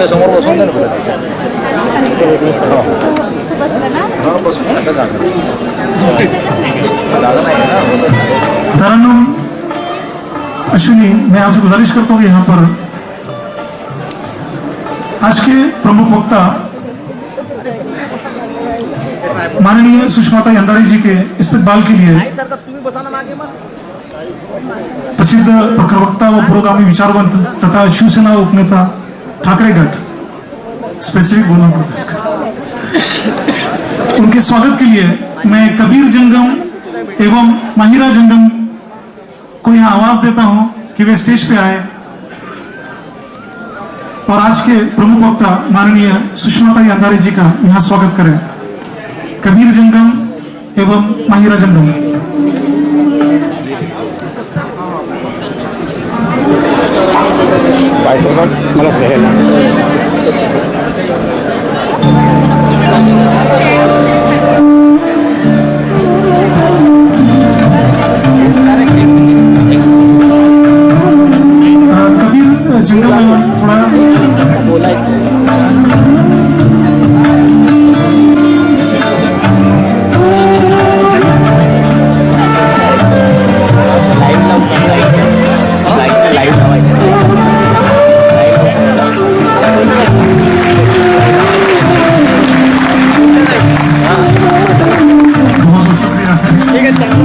समोर बसून दे ना. तरन्नुम अश्विनी, मैं आपसे गुजारिश करता हूँ कि यहाँ पर आज के प्रमुख वक्ता माननीय सुषमाता यंदारी जी के इस्तकबाल के लिए प्रसिद्ध प्रवक्ता व पुरोगामी विचारवंत तथा शिवसेना उपनेता ठाकरे गट, स्पेसिफिक बोलना पड़ता है इसका, उनके स्वागत के लिए मैं कबीर जंगम एवं माहिरा जंगम को यहाँ आवाज देता हूं कि वे स्टेज पे आए और आज के प्रमुख वक्ता माननीय सुषमाता यंदारी जी का यहाँ स्वागत करें. कबीर जंगम एवं माहिरा जंगम. मला सहल कबीर जंगल में थोड़ा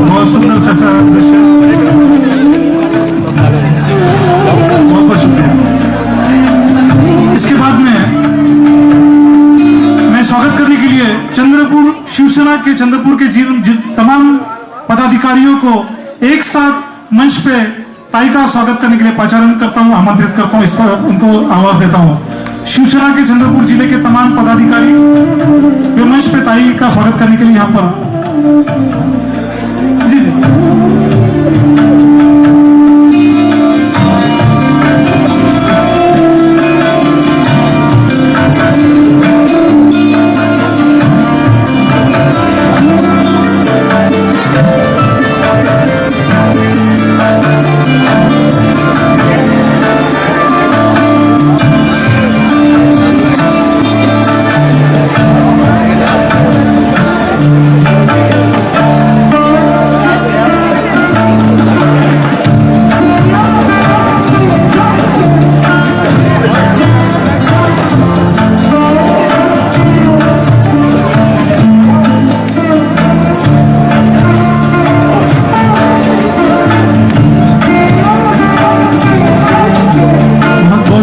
बहुत सुंदर सा दृश्य. बहुत बहुत शुक्रिया. इसके बाद में मैं स्वागत करने के लिए चंद्रपुर शिवसेना के चंद्रपुर के तमाम पदाधिकारियों को एक साथ मंच पे ताई का स्वागत करने के लिए पाचारण करता हूं, आमंत्रित करता हूं, इस तरह उनको आवाज देता हूं. शिवसेना के चंद्रपुर जिले के तमाम पदाधिकारी वे मंच पे ताई का स्वागत करने के लिए यहाँ पर. जी जी जी.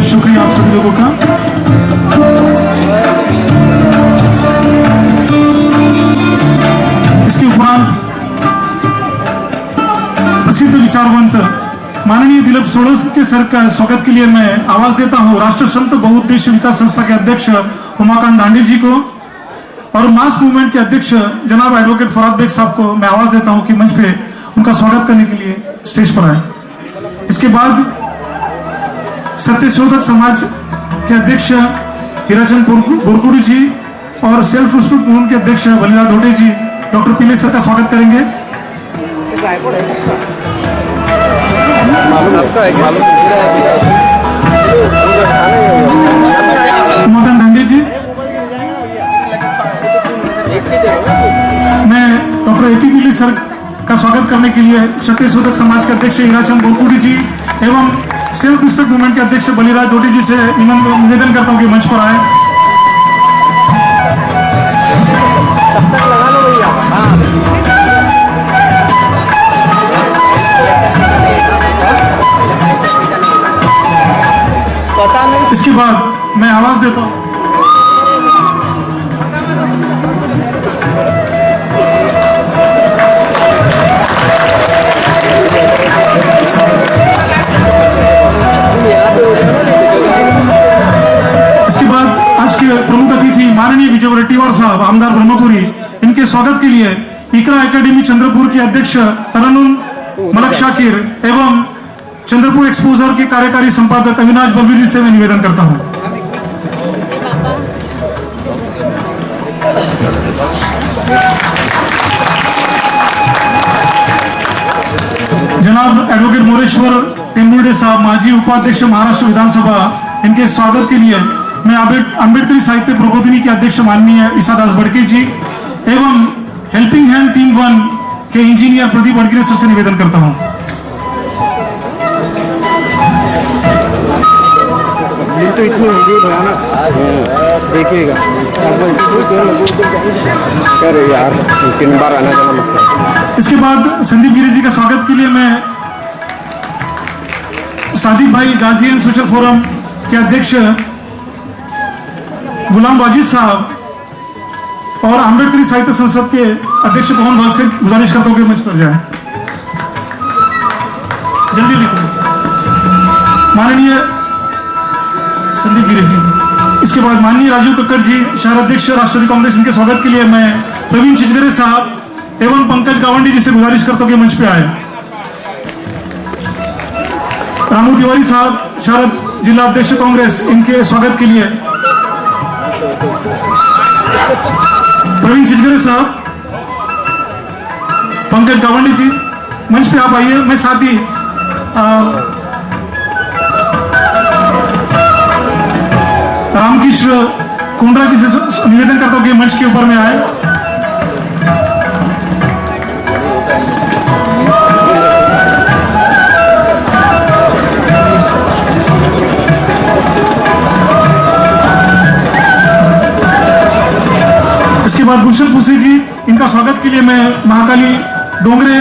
शुक्रिया आप सभी लोगों का. इसके उपरांत प्रसिद्ध विचारवंत माननीय दिलीप सोळंके सर का स्वागत के लिए मैं आवाज देता हूं राष्ट्र संत बहुउद्देश्य विकास संस्था के अध्यक्ष उमाकांत दांडे जी को और मास मूवमेंट के अध्यक्ष जनाब एडवोकेट फराद बेग साहब को मैं आवाज देता हूं कि मंच पे उनका स्वागत करने के लिए स्टेज पर आए. इसके बाद सत्यशोधक समाज के अध्यक्ष हीराचंद बोरकुड़ी जी और सेल्फ रिस्पेक्ट मूवमेंट के अध्यक्ष बलिराज धोटे जी डॉक्टर पीले सर का स्वागत करेंगे. उमाकांत दांडे जी, मैं डॉक्टर एपी पीले सर का स्वागत करने के लिए सत्यशोधक समाज के अध्यक्ष हीराचंद बोरकुड़ी जी एवं सेल्फ रिस्पेक्ट मूवमेंट के अध्यक्ष बलिराज धोटे जी से निवेदन करता हूं कि मंच पर आए. इसके बाद मैं आवाज देता हूं प्रमुख अतिथि माननीय विजय वडेट्टीवार साहब आमदार ब्रह्मपुरी, इनके स्वागत के लिए इकरा एकेडमी चंद्रपुर के अध्यक्ष तरन्नुम मलक शाकिर एवं चंद्रपुर एक्सपोजर के कार्यकारी संपादक अविनाश बलवीर जी से मैं निवेदन करता हूं. जनाब एडवोकेट मोरेश्वर टेम्बुर्डे साहब, माजी उपाध्यक्ष महाराष्ट्र विधानसभा, इनके स्वागत के लिए मैं अम्बेडकरी साहित्य प्रबोधिनी के अध्यक्ष माननीय ईसादास बड़के जी एवं हेल्पिंग हैंड टीम 1 के इंजीनियर प्रदीप अडगिरे सर से निवेदन करता हूं। दिन तो इतनी होगी भयानक, देखिएगा अरे यार 3 बार आना जाना लगता है। इसके बाद संदीप गिरी जी का स्वागत के लिए मैं सादिक भाई गाजी एंड सोशल फोरम के अध्यक्ष गुलाम वाजिद साहब और अम्बेडकरी साहित्य संसद के अध्यक्ष पवन भगत से गुजारिश करता हूं कि मंच पर जाए। जल्दी लिखो माननीय संदीप गिरी जी। इसके बाद माननीय राजीव कक्कड़ जी, शहर अध्यक्ष राष्ट्रवादी कांग्रेस, इनके स्वागत के लिए मैं प्रवीण चिचगरे साहब एवं पंकज गावंडी जी से गुजारिश करता हूं कि मंच पे आए। रामू तिवारी साहब, शहर जिला अध्यक्ष कांग्रेस, इनके स्वागत के लिए प्रवीण चिचगरे साहब, पंकज गावंडी जी मंच पे आप आइए। मैं साथ ही रामकृष्ण कुंडरा जी से निवेदन करता हूं कि मंच के ऊपर में आए। इसके बाद गुलशन पुसी जी, इनका स्वागत के लिए मैं महाकाली डोंगरे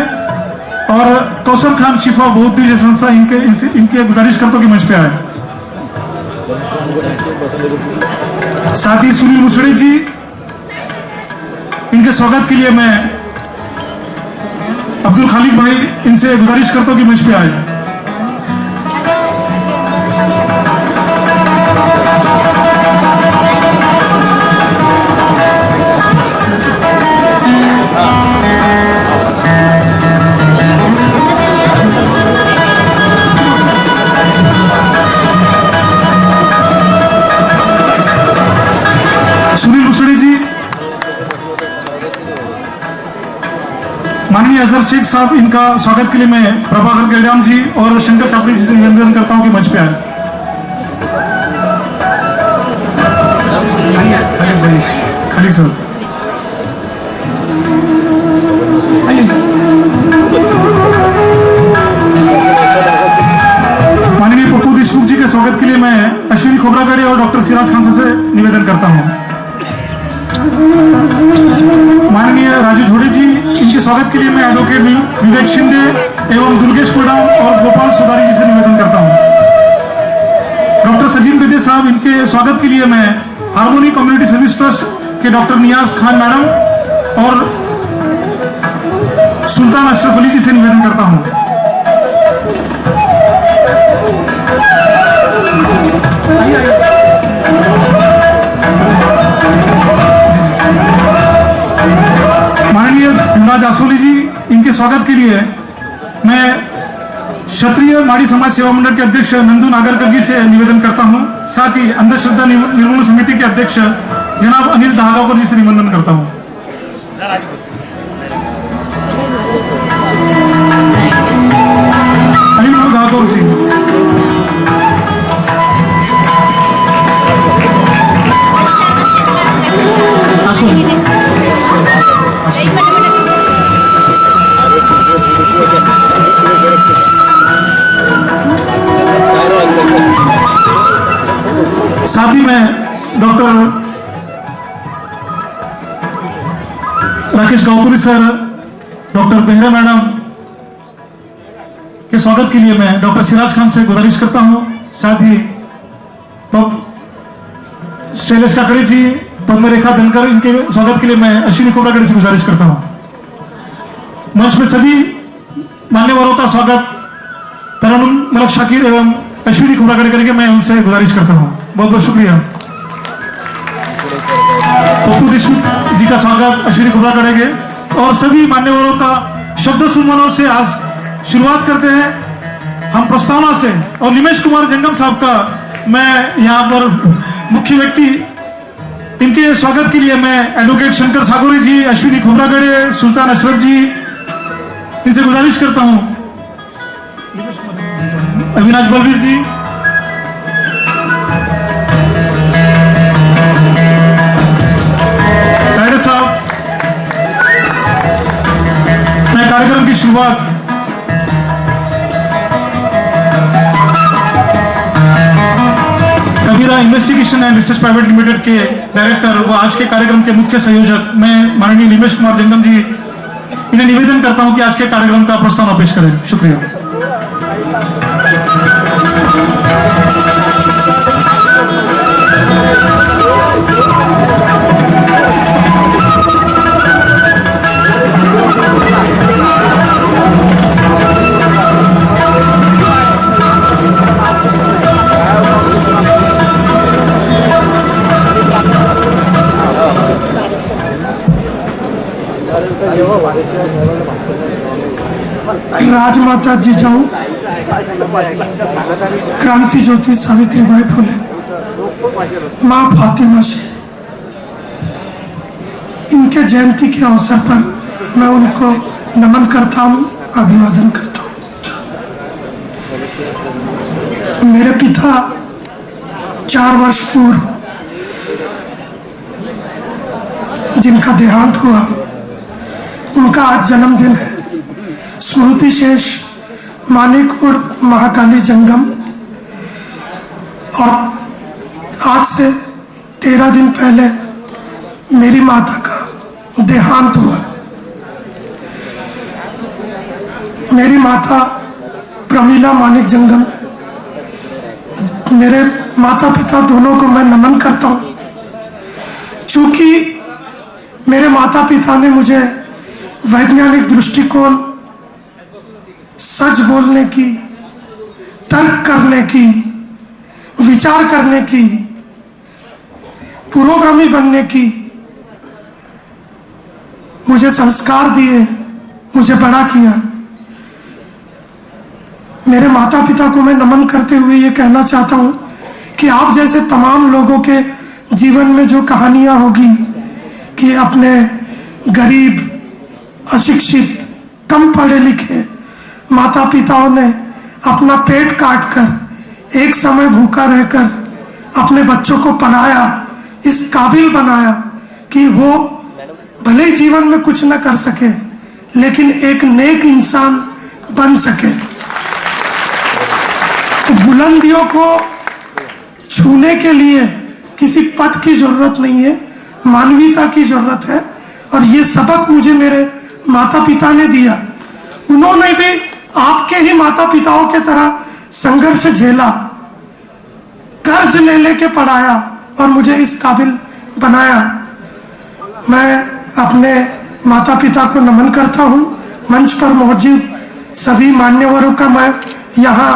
और कौसर खान शिफा बौद्ध संस्था, इनके गुजारिश करता हूं कि मंच पे आए। साथ ही सुनील मुसड़े जी, इनके स्वागत के लिए मैं अब्दुल खालिक भाई, इनसे गुजारिश करता हूं कि मंच पे आए। सुनील मुसड़े जी, माननीय अजहर शेख साहब, इनका स्वागत के लिए मैं प्रभाकर गेडाम जी और शंकर चापड़ी जी से निवेदन करता हूं कि मंच पे आए। खालिक सर आइए। माननीय पप्पू देशमुख जी के स्वागत के लिए मैं अश्विनी खोबरागड़े और डॉक्टर सिराज खान साहब से निवेदन करता हूं। माननीय राजू झोड़े जी, इनके स्वागत के लिए मैं एडवोकेट विवेक शिंदे एवं दुर्गेश कोडाम और गोपाल सुधारी जी से निवेदन करता हूं। डॉक्टर सजीन बेदे साहब, इनके स्वागत के लिए मैं हार्मोनी कम्युनिटी सर्विस ट्रस्ट के डॉक्टर नियाज खान मैडम और सुल्तान अशरफ अली जी से निवेदन करता हूं। माननीय धनराज आसोली जी, इनके स्वागत के लिए मैं क्षत्रिय माड़ी समाज सेवा मंडल के अध्यक्ष नंदू नागरकर जी से निवेदन करता हूं। साथ ही अंधश्रद्धा निर्मूलन समिति के अध्यक्ष जनाब अनिल दहागावकर जी से निवेदन करता हूं। अनिल दहागावकर जी, साथ ही मैं doctor Rakesh Gavpuri sir, doctor Behera madam के स्वागत के लिए मैं डॉक्टर सिराज खान से गुजारिश करता हूं। साथ ही शैलेश काकड़े जी, पद्मरेखा धनकर, इनके स्वागत के लिए मैं अश्विनी खोबरागड़े से गुजारिश करता हूं। मंच में सभी मान्यवरों का स्वागत तरन्नुम मलक शाकिर एवं अश्विनी खोबरागड़े करके मैं उनसे गुजारिश करता हूं। बहुत बहुत शुक्रिया। पप्पू देशमुख जी का स्वागत अश्विनी खोबरागड़े के और सभी मान्यवरों का शब्द सुमनों से आज शुरुआत करते हैं हम प्रस्तावना से। और निमेश कुमार जंगम साहब का मैं यहाँ पर मुख्य व्यक्ति, इनके स्वागत के लिए मैं एडवोकेट शंकर सागोरी जी, अश्विनी खोबरागड़े, सुल्तान अशरफ जी, इनसे गुजारिश करता हूं। अविनाश बलवीर जी, तायडे साहब। मैं कार्यक्रम की शुरुआत Kabira investigation and research private limited के डायरेक्टर व आज के कार्यक्रम के मुख्य संयोजक मैं माननीय निमेश कुमार जंगम जी, इन्हें निवेदन करता हूं कि आज के कार्यक्रम का प्रस्तावना पेश करें। शुक्रिया। राजमाता जिजाऊ क्रांति ज्योति सावित्रीबाई फुले माँ फातिमा से इनके जयंती के अवसर पर मैं उनको नमन करता हूँ, अभिवादन करता हूँ। मेरे पिता 4 वर्ष पूर्व जिनका देहांत हुआ, उनका आज जन्मदिन है। स्मृति शेष मानिक उर्फ महाकाली जंगम। और आज से 13 दिन पहले मेरी माता का देहांत हुआ। मेरी माता प्रमीला मानिक जंगम, मेरे माता पिता दोनों को मैं नमन करता हूँ। चूंकि मेरे माता पिता ने मुझे वैज्ञानिक दृष्टिकोण, सच बोलने की, तर्क करने की, विचार करने की, पुरोगामी बनने की मुझे संस्कार दिए, मुझे बड़ा किया। मेरे माता पिता को मैं नमन करते हुए ये कहना चाहता हूँ कि आप जैसे तमाम लोगों के जीवन में जो कहानियाँ होगी कि अपने गरीब, अशिक्षित, कम पढ़े लिखे माता पिताओं ने अपना पेट काटकर, एक समय भूखा रहकर अपने बच्चों को पढ़ाया, इस काबिल बनाया कि वो भले ही जीवन में कुछ न कर सके लेकिन एक नेक इंसान बन सके। तो बुलंदियों को छूने के लिए किसी पद की जरूरत नहीं है, मानवीयता की जरूरत है। और ये सबक मुझे मेरे माता पिता ने दिया। उन्होंने भी आपके ही माता पिताओं के तरह संघर्ष झेला, कर्ज ले लेके पढ़ाया और मुझे इस काबिल बनाया। मैं अपने माता पिता को नमन करता हूँ। मंच पर मौजूद सभी मान्यवरों का मैं यहाँ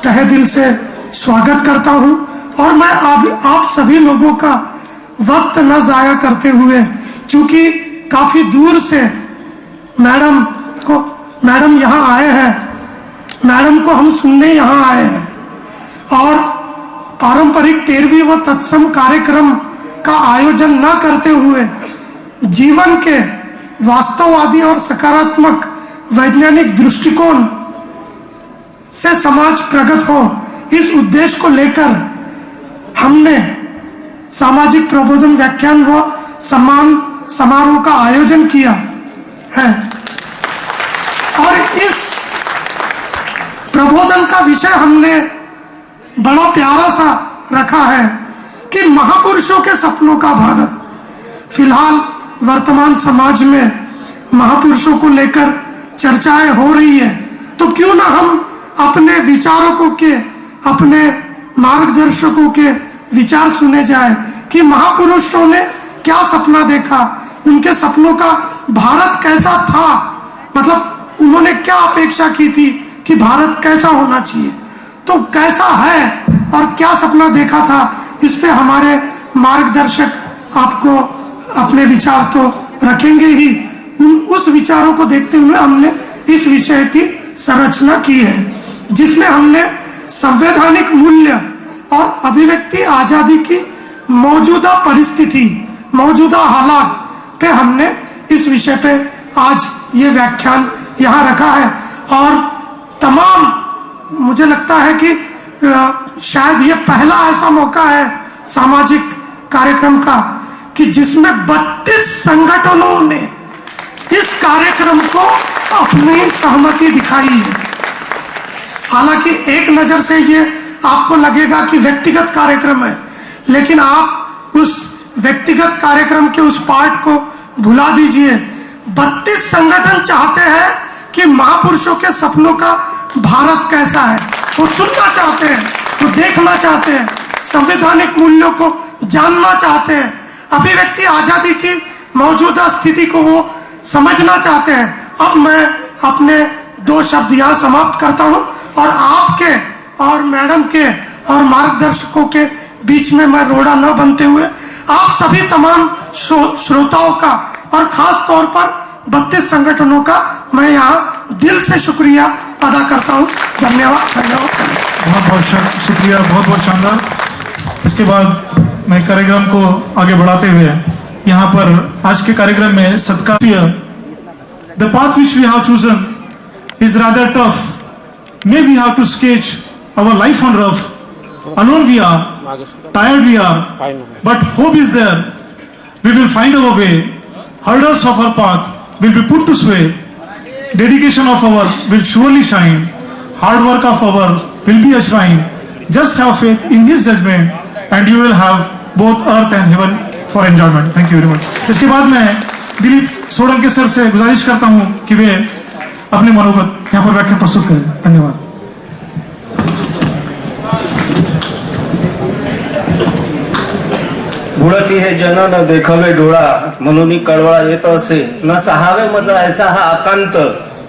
तहे दिल से स्वागत करता हूँ। और मैं आप सभी लोगों का वक्त न जाया करते हुए, चूंकि काफी दूर से मैडम यहाँ आए हैं, मैडम को हम सुनने यहाँ आए हैं और पारंपरिक 13वीं व तत्सम कार्यक्रम का आयोजन न करते हुए जीवन के वास्तववादी और सकारात्मक वैज्ञानिक दृष्टिकोण से समाज प्रगत हो, इस उद्देश्य को लेकर हमने सामाजिक प्रबोधन व्याख्यान व सम्मान समारोह का आयोजन किया है। और इस प्रबोधन का विषय हमने बड़ा प्यारा सा रखा है कि महापुरुषों के सपनों का भारत। फिलहाल वर्तमान समाज में महापुरुषों को लेकर चर्चाएं हो रही है, तो क्यों ना हम अपने विचारकों के, अपने मार्गदर्शकों के विचार सुने जाए कि महापुरुषों ने क्या सपना देखा, उनके सपनों का भारत कैसा था, मतलब उन्होंने क्या अपेक्षा की थी कि भारत कैसा होना चाहिए, तो कैसा है और क्या सपना देखा था, इस पे हमारे मार्गदर्शक आपको अपने विचार तो रखेंगे ही। उस विचारों को देखते हुए हमने इस विषय की संरचना की है, जिसमें हमने संवैधानिक मूल्य और अभिव्यक्ति आजादी की मौजूदा परिस्थिति, मौजूदा हालात पे हमने इस विषय पे आज ये व्याख्यान यहाँ रखा है। और तमाम मुझे लगता है कि शायद ये पहला ऐसा मौका है सामाजिक कार्यक्रम का कि जिसमें 32 संगठनों ने इस कार्यक्रम को अपनी सहमति दिखाई है। हालांकि एक नजर से ये आपको लगेगा कि व्यक्तिगत कार्यक्रम है, लेकिन आप उस व्यक्तिगत कार्यक्रम के उस पार्ट को भुला दीजिए। 32 संगठन चाहते हैं कि महापुरुषों के सपनों का भारत कैसा है, वो सुनना चाहते हैं, वो देखना चाहते हैं, संवैधानिक मूल्यों को जानना चाहते हैं, अभिव्यक्ति आजादी की मौजूदा स्थिति को वो समझना चाहते हैं। अब मैं अपने 2 शब्द यहाँ समाप्त करता हूँ और आपके और मैडम के और मार्गदर्शकों के बीच में मैं रोड़ा न बनते हुए आप सभी तमाम श्रोताओं का और खास तौर पर 32 संगठनों का मैं यहाँ दिल से शुक्रिया अदा करता हूँ। धन्यवाद धन्यवाद। बहुत बहुत शुक्रिया, बहुत बहुत शानदार। इसके बाद मैं कार्यक्रम को आगे बढ़ाते हुए यहाँ पर आज के कार्यक्रम में सत्कार, the path which we have chosen is rather tough. May we have to sketch our life on rough. Alone we are, tired we are, but hope is there. We will find our way. Hurdles of our path will be put to sway. Dedication of our will surely shine. Hard work of ours will be a shrine. Just have faith in His judgment, and you will have both earth and heaven for enjoyment. Thank you very much. इसके बाद मैं Dilip Sodanke sir से गुजारिश करता हूँ कि वे अपने मनोगत यहाँ पर व्याख्या प्रस्तुत करें। धन्यवाद। बुडती हे जन न देखवे डोळा, म्हणून कळवळा येत असे न सहावे मजा ऐसा हा आकांत,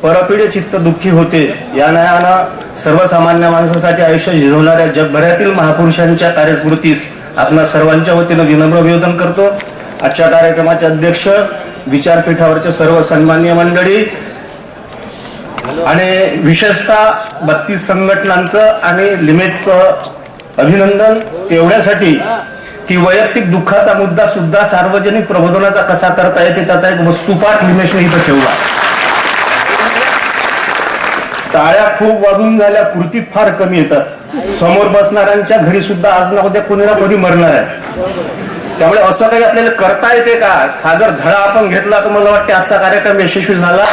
परपिढे चित्त दुःखी होते। या नयानं सर्वसामान्य माणसासाठी आयुष्य झिजवणाऱ्या जगभरातील महापुरुषांच्या कार्यस्मृतीस आपणा सर्वांच्या वतीनं विनम्र निवेदन करतो। आजच्या कार्यक्रमाचे अध्यक्ष, विचारपीठावरचे सर्व सन्माननीय मंडळी आणि विशेषतः 32 संघटनांचं आणि लिमेटचं अभिनंदन तेवढ्यासाठी की वैयक्तिक दुःखाचा मुद्दा सुद्धा सार्वजनिक प्रबोधनाचा कसा करता येते त्याचा एक वस्तुपाठ लिमेशने इथं ठेवला। टाळ्या खूप वाजून झाल्या, कृतीत फार कमी येतात। समोर बसणाऱ्यांच्या घरी सुद्धा आज ना उद्या कोणी ना कोणी मरणार आहे, त्यामुळे असं काही आपल्याला करता येते का, हा जर धडा आपण घेतला तर मला वाटते आजचा कार्यक्रम यशस्वी झाला।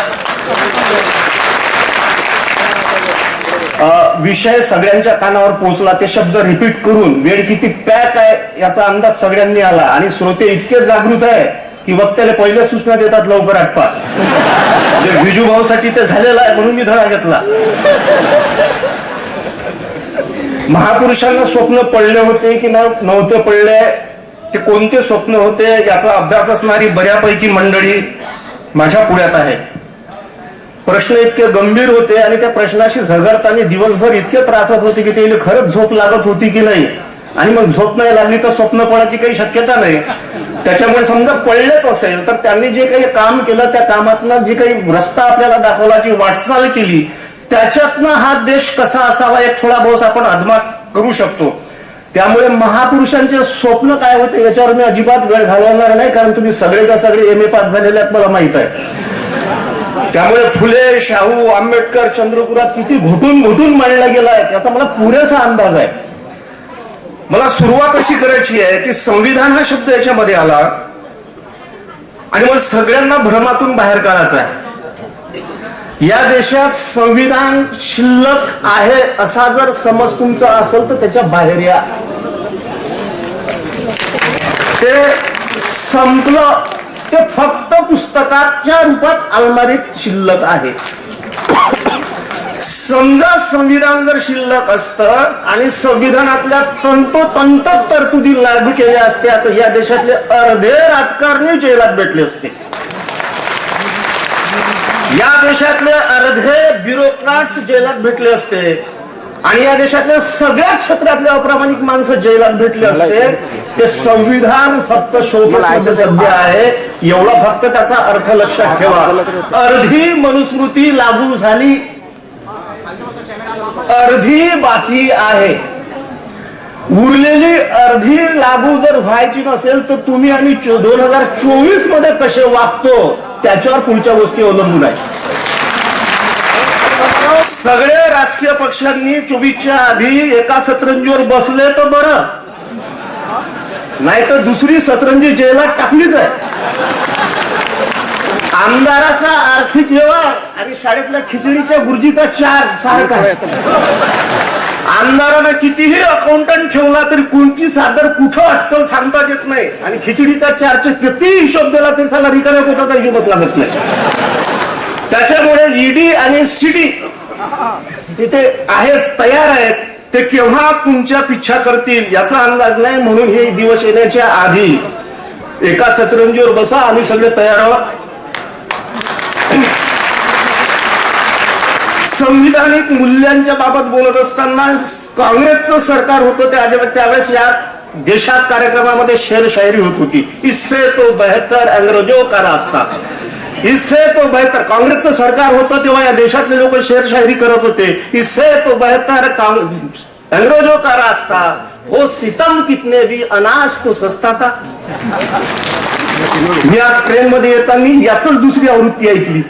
विषय सगळ्यांच्या कानावर पोहोचला, ते शब्द रिपीट करून वेळ किती पॅक आहे याचा अंदाज सगळ्यांनी आला आणि श्रोते इतके जागृत आहे की वक्त्याला पहिल्या सूचना देतात लवकर आटपा। विजूभाऊसाठी ते झालेला आहे म्हणून मी धडा घेतला। महापुरुषांना स्वप्न पडले होते की नव्हते पडले, ते कोणते स्वप्न होते याचा अभ्यास असणारी बऱ्यापैकी मंडळी माझ्या पुढ्यात आहे। प्रश्न इतके गंभीर होते आणि त्या प्रश्नाशी झगडताना दिवसभर इतके त्रास होत होते की ते खरंच झोप लागत होती की नाही, आणि मग झोप नाही लागली तर स्वप्न पडायची काही शक्यता नाही। त्याच्यामुळे समजा पडलेच असेल तर त्यांनी जे काही काम केलं त्या कामातनं जे काही रस्ता आपल्याला दाखवला, जी वाटचाल केली, त्याच्यातनं हा देश कसा असावा एक थोडा बहुत आपण अदमास करू शकतो। त्यामुळे महापुरुषांचे स्वप्न काय होते याच्यावर मी अजिबात वेळ घालवणार नाही, कारण तुम्ही सगळेच्या सगळे MA पास झालेले आहेत मला माहित आहे। त्यामुळे फुले, शाहू, आंबेडकर चंद्रपुरात किती घुटून घुटून मांडला गेला आहे याचा मला पुरेसा अंदाज आहे। मला सुरुवात अशी करायची आहे की संविधान हा शब्द याच्यामध्ये आला आणि मग सगळ्यांना भ्रमातून बाहेर काढायचा आहे। या देशात संविधान शिल्लक आहे असा जर समज तुमचा असेल तर त्याच्या बाहेर या। ते संपलं, ते फक्त पुस्तकाच्या रूपात अलमारीत शिल्लक आहे। समजा संविधान जर शिल्लक असतं आणि संविधानातल्या तंतोतंत तरतुदी लागू केल्या असत्या तर या देशातले अर्धे राजकारणी जेलात भेटले असते, या देशातले अर्धे ब्युरोक्रॅट्स जेलात भेटले असते आणि या देशातल्या सगळ्या क्षेत्रातले अप्रामाणिक माणसं जेलात भेटले असते। ते संविधान फक्त शोकेसमध्ये सध्या आहे, एवढा फक्त त्याचा अर्थ लक्षात ठेवा। अर्धी मनुस्मृती लागू झाली, अर्धी बाकी आहे, उरलेली अर्धी लागू जर व्हायची नसेल तर तुम्ही आम्ही 2024 मध्ये कसे वागतो त्याच्यावर पुढच्या गोष्टी अवलंबून आहे। सगळे राजकीय पक्षांनी 24च्या आधी एका सतरंजीवर बसले तर बरं, नाही तर दुसरी सतरंजी जेलात टाकलीच आहे. आमदाराचा आर्थिक व्यवहार आणि शाळेतल्या खिचडीच्या गुरुजीचा चार्ज सारखा आहे. आमदारानं कितीही अकाउंटंट ठेवला तरी कोणती सादर कुठं अटकल सांगताच येत नाही, आणि खिचडीचा चार्ज किती हिशोब दिला तरी साला रिकाम्या पोटाचा हिशोबच लागत नाही. त्याच्यामुळे ईडी आणि सीडी तिथे आहेच, तयार आहेत. ते केव्हा तुमच्या पिच्छा करतील याचा अंदाज नाही. म्हणून हे दिवस येण्याच्या आधी एका सतरंजीवर बसा, आम्ही सगळे तयार आहोत. संविधानिक मूल्यांच्या बाबत बोलत असताना काँग्रेसचं सरकार होतं त्यावेळेस या देशात कार्यक्रमामध्ये शेर शायरी होत होती. इससे तो बेहतर अंग्रेजों का रास्ता, इससे तो बेहतर. काँग्रेसचं सरकार होतं तेव्हा या देशातले लोक शेर शायरी करत होते. इससे तो बेहतर अंग्रेजों का रास्ता, हो सितम कितने भी अनाज तो सस्ता था. मी आज ट्रेन मध्ये येताना याच दुसरी आवृत्ती ऐकली.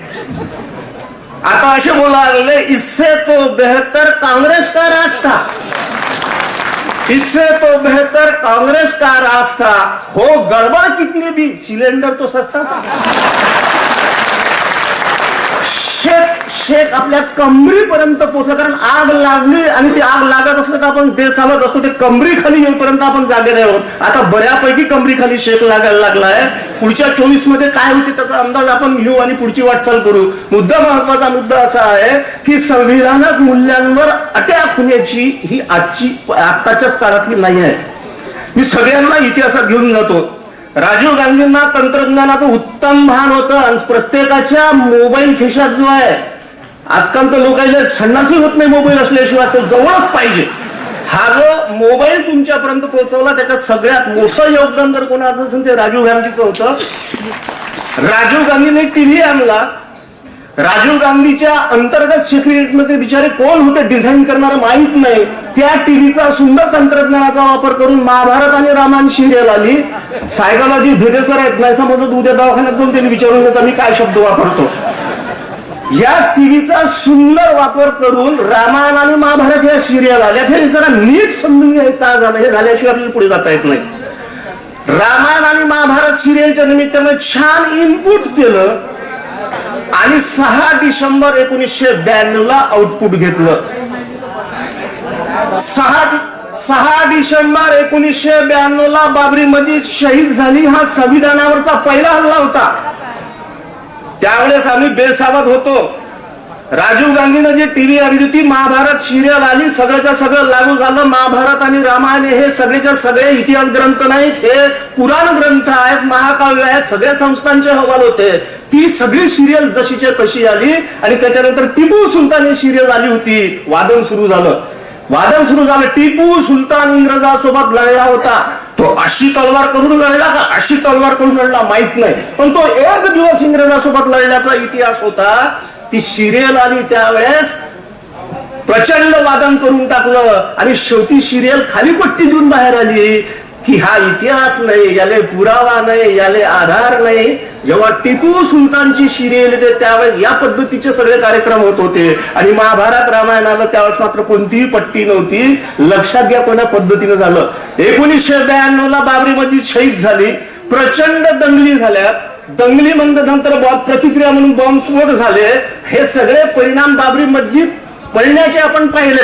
आता असे बोलायला लागले, इससे तो बेहतर कांग्रेस का रास्ता, इससे तो बेहतर कांग्रेस का रास्ता, हो गड़बड़ कितनी भी सिलेंडर तो सस्ता था. शेक आपल्या कमरीपर्यंत पोहोचलं, कारण आग लागली आणि ती आग लागत असलं तर आपण बेसावध असतो. ते कमरी खाली येईपर्यंत आपण जागे नाही होत. आता बऱ्यापैकी कमरी खाली शेक लागायला लागलाय. पुढच्या 24 मध्ये काय होते त्याचा अंदाज आपण घेऊ आणि पुढची वाटचाल करू. महत्वाचा मुद्दा असा आहे की संविधानिक मूल्यांवर अटॅक होण्याची ही आताच्याच काळातली नाही आहे. मी सगळ्यांना इतिहासात घेऊन जातो. राजीव गांधींना तंत्रज्ञानाचं उत्तम भान होतं आणि प्रत्येकाच्या मोबाईल खिशात जो आहे, आजकाल तर लोकांना संडासही होत नाही मोबाईल असल्याशिवाय, तो जवळच पाहिजे. हा जो मोबाईल तुमच्यापर्यंत पोहोचवला त्याच्यात सगळ्यात मोठं योगदान जर कोणाचं असेल ते राजीव गांधीचं होतं. राजीव गांधीने टीव्ही आणला. राजीव गांधीच्या अंतर्गत सेक्रेटरीमध्ये बिचारे कोण होते डिझाईन करणार माहित नाही. त्या टीव्हीचा सुंदर तंत्रज्ञानाचा वापर करून महाभारत आणि रामायण सिरियल आली. सायकोलॉजी भेदेसर आहेत, नाही समजत उद्या दवाखान्यात जाऊन त्यांनी विचारून घेता मी काय शब्द वापरतो. या टीव्हीचा सुंदर वापर करून रामायण आणि महाभारत या सिरियल आल्या. हे जरा नीट समजून घ्यायचं झालं, हे झाल्याशिवाय आपल्याला पुढे जाता येत नाही. रामायण आणि महाभारत सिरियलच्या निमित्तानं छान इनपुट केलं आणि 6 डिसेंबर 1992 ला आउटपुट घेतलं. 6 डिसेंबर 1992 ला बाबरी मस्जिद शहीद झाली. हा संविधानावरचा पहिला हल्ला होता. त्यावेळेस आम्ही बेसावध होतो. राजीव गांधीनं जी टीव्ही आणली होती, महाभारत सिरियल आली, सगळ्याच्या सगळं लागू झालं. महाभारत आणि रामायण हे सगळेच्या सगळे इतिहास ग्रंथ नाहीत, हे पुराण ग्रंथ आहेत, महाकाव्य आहेत, सगळ्या संस्थांचे अहवाल होते. ती सगळी सिरियल जशीच्या तशी आली आणि त्याच्यानंतर टिपू सुलतान ही सिरियल आली होती. वादन सुरू झालं. टिपू सुलतान इंग्रजांसोबत लढला होता. तो अशी तलवार करून लढला का अशी तलवार करून लढला माहित नाही, पण तो एक दिवस इंग्रजांसोबत लढण्याचा इतिहास होता. ती सिरियल आली त्यावेळेस प्रचंड वादन करून टाकलं आणि शेवटी सिरियल खाली पट्टी देऊन बाहेर आली की हा इतिहास नाही, याले पुरावा नाही, याले आधार नाही. जेव्हा टिपू सुलतानची सिरियल येते त्यावेळेस या पद्धतीचे सगळे कार्यक्रम होत होते आणि महाभारत रामायण आलं त्यावेळेस मात्र कोणतीही पट्टी नव्हती. लक्षात घ्या कोणत्या पद्धतीनं झालं. 1992 ला बाबरी मस्जिद शहीद झाली. प्रचंड दंगली झाल्या. दंगली नंतर प्रतिक्रिया म्हणून बॉम्बस्फोट झाले. हे सगळे परिणाम बाबरी मस्जिद पडण्याचे आपण पाहिले,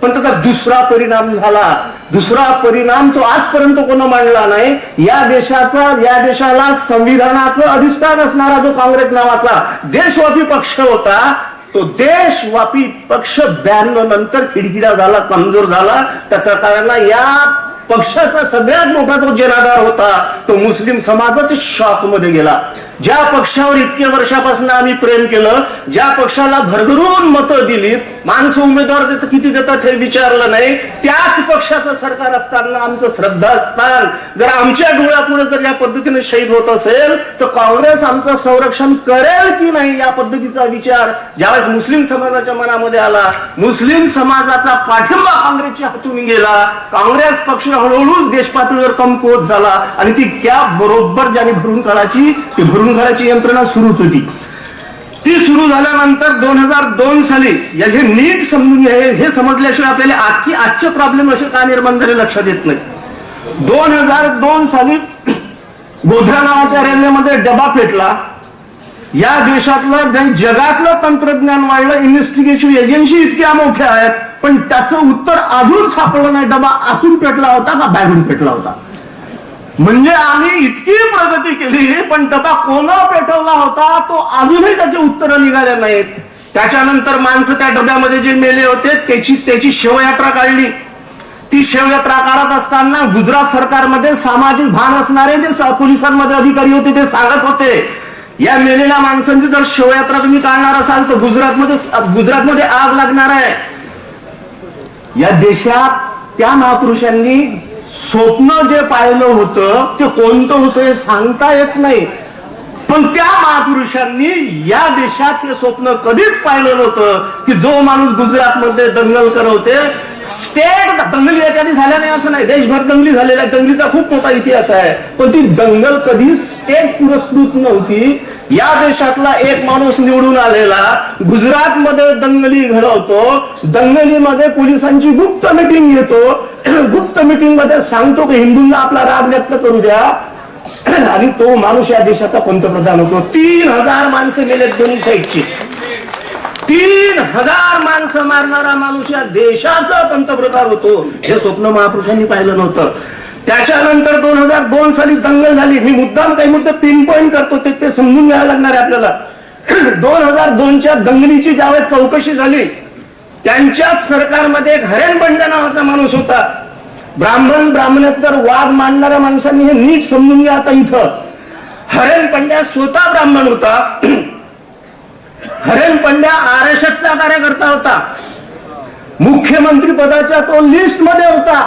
पण त्याचा दुसरा परिणाम झाला. दुसरा परिणाम तो आजपर्यंत कोण मांडला नाही. या देशाला संविधानाचं अधिष्ठान असणारा जो काँग्रेस नावाचा देशव्यापी पक्ष होता, तो देशव्यापी पक्ष 92 नंतर खिडखिडा झाला, कमजोर झाला. त्याचं कारण या पक्षाचा सगळ्यात मोठा जो जनाधार होता तो मुस्लिम समाजाच्या शॉक मध्ये गेला. ज्या पक्षावर इतके वर्षापासून आम्ही प्रेम केलं, ज्या पक्षाला भरभरून मतं दिली, माणसं उमेदवार किती देतात हे विचारलं नाही, त्याच पक्षाचं सरकार असताना आमचं श्रद्धास्थान जर आमच्या डोळ्यापुढे जर या पद्धतीने शहीद होत असेल तर काँग्रेस आमचं संरक्षण करेल की नाही या पद्धतीचा विचार ज्यावेळेस मुस्लिम समाजाच्या मनामध्ये आला, मुस्लिम समाजाचा पाठिंबा काँग्रेसच्या हातून गेला. काँग्रेस पक्ष हळूहळू देश पातळीवर कमकुवत झाला आणि ती कॅप बरोबर ज्याने भरून काढायची ती भरून काढायची यंत्रणा सुरूच होती. ती सुरू झाल्यानंतर 2002 साली हे नीट समजून घ्या, हे समजल्याशिवाय आपल्याला आजचे प्रॉब्लेम असे का निर्माण झाले लक्षात येत नाही. 2002 साली गोधरा नावाच्या रेल्वेमध्ये डबा पेटला. या देशातलं नाही जगातलं तंत्रज्ञान वाढलं, इन्व्हेस्टिगेशन एजन्सी इतक्या मोठ्या आहेत, पण त्याचं उत्तर अजून सापडलं नाही. डबा आतून पेटला होता का बाहेरून पेटला होता. म्हणजे आम्ही इतकी प्रगती केली, पण डबा कोणा पेटवला होता तो अजूनही त्याचे उत्तर निघाले नाहीत. त्याच्यानंतर माणसं त्या डब्यामध्ये जे मेले होते त्याची शवयात्रा काढली. ती शवयात्रा काढत असताना गुजरात सरकारमध्ये सामाजिक भान असणारे जे पोलिसांमध्ये अधिकारी होते ते सांगत होते, या मेलेल्या माणसांची जर शवयात्रा तुम्ही काढणार असाल तर गुजरातमध्ये आग लागणार आहे. या देशात त्या महापुरुषांनी स्वप्न जे पाहिलं होतं ते कोणतं होतं हे सांगता येत नाही, पण त्या महापुरुषांनी या देशात हे स्वप्न कधीच पाहिलं नव्हतं की जो माणूस गुजरातमध्ये दंगल करवते, स्टेट दंगली याच्या आधी झाल्या नाही असं नाही, देशभर दंगली झालेल्या, दंगलीचा खूप मोठा इतिहास आहे, पण ती दंगल कधी स्टेट पुरस्कृत नव्हती. या देशातला एक माणूस निवडून आलेला गुजरातमध्ये दंगली घडवतो, दंगलीमध्ये पोलिसांची गुप्त मीटिंग घेतो, गुप्त मीटिंग मध्ये सांगतो की हिंदूंना आपला राग व्यक्त करू द्या, आणि तो माणूस या देशाचा पंतप्रधान होतो. 3000 माणसं मेलेत दोन्ही साईडची. 3000 माणसं मारणारा माणूस या देशाचा पंतप्रधान होतो. हे स्वप्न महापुरुषांनी पाहिलं नव्हतं. त्याच्यानंतर 2002 साली दंगल झाली. मी मुद्दाम काही मुद्दे पिन पॉइंट करतो, ते समजून घ्यायला लागणार आहे आपल्याला. 2002च्या दंगलीची ज्यावेळेस चौकशी झाली, त्यांच्याच सरकारमध्ये एक हरेन पंड्या नावाचा माणूस होता. ब्राह्मणेतर वाद मांडणाऱ्या माणसांनी हे नीट समजून घ्या. आता इथं हरेन पंड्या स्वतः ब्राह्मण होता. हरेन पंड्या RSSचा कार्यकर्ता होता. मुख्यमंत्री पदाच्या तो लिस्ट मध्ये होता.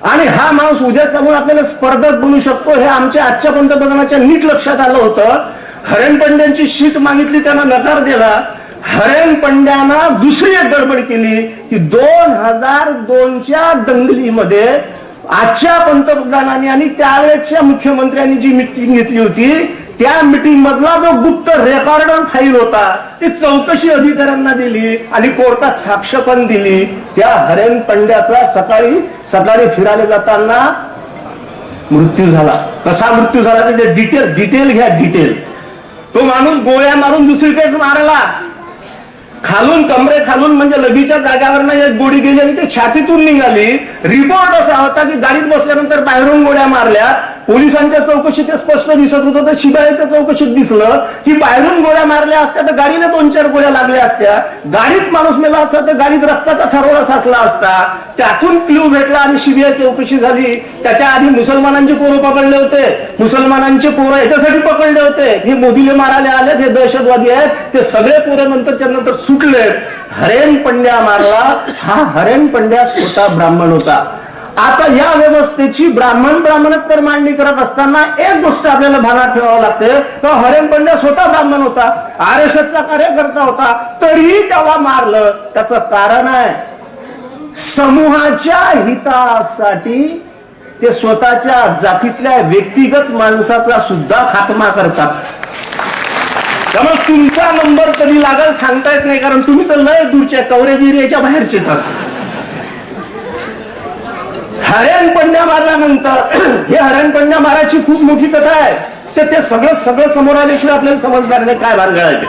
आणि हा माणूस उद्या चालून आपल्याला स्पर्धक बनू शकतो हे आमच्या आजच्या पंतप्रधानाच्या नीट लक्षात आलं होतं. हरेन पंड्यांची शीट मागितली, त्यांना नकार दिला. हरेन पंड्याना दुसरी एक गडबड केली की 2002च्या दंगलीमध्ये आजच्या पंतप्रधानांनी आणि त्यावेळेच्या मुख्यमंत्र्यांनी जी मीटिंग घेतली होती, त्या मीटिंग मधला जो गुप्त रेकॉर्ड फाईल होता ती चौकशी अधिकाऱ्यांना दिली आणि कोर्टात साक्ष पण दिली. त्या हरेन पंड्याचा सकाळी फिरायला जाताना मृत्यू झाला. कसा मृत्यू झाला ते डिटेल घ्या. तो माणूस गोळ्या मारून दुसरीकडेच मारला. खालून कमरे खालून म्हणजे लगीच्या जाग्यावर एक गोळी गेली आणि ते छातीतून निघाली. रिपोर्ट असा होता की गाडीत बसल्यानंतर बाहेरून गोळ्या मारल्या. पोलिसांच्या चौकशीत ते स्पष्ट दिसत होतं, तर शिपायाच्या चौकशीत दिसलं की बाहेरून गोळ्या मारल्या असत्या तर गाडीला 2-4 गोळ्या लागल्या असत्या. गाडीत माणूस मेला असता तर गाडीत रक्ताचा थरोडा साचला असता. त्यातून क्ल्यू भेटला आणि सीबीआय चौकशी झाली. त्याच्या आधी मुसलमानांचे पोरं पकडले होते. मुसलमानांचे पोरं याच्यासाठी पकडले होते हे मोदीले मारायला आले, हे दहशतवादी आहेत. ते सगळे पोरं नंतर सुटले. हरेन पंड्या मारला. हा हरेन पंड्या स्वतः ब्राह्मण होता. आता या व्यवस्थेची ब्राह्मणोत्तर मांडणी करत असताना एक गोष्ट आपल्याला भानात ठेवावं लागते, तर हरेन पंड्या स्वतः ब्राह्मण होता, RSSचा कार्यकर्ता होता, तरीही त्याला मारलं. त्याचं कारण आहे समूहाच्या हितासाठी ते स्वतःच्या जातीतल्या व्यक्तिगत माणसाचा सुद्धा खात्मा करतात. त्यामुळे तुमचा नंबर कधी लागेल सांगता येत नाही, कारण तुम्ही तर लय दूरच्या कव्हरेज एरियाच्या बाहेरचेच आहात. हरेन पंड्या मारल्यानंतर हे हरेन पंड्या मारायची खूप मोठी कथा आहे. ते सगळं समोर आल्याशिवाय आपल्याला समजणार नाही काय भानगड आहे ते.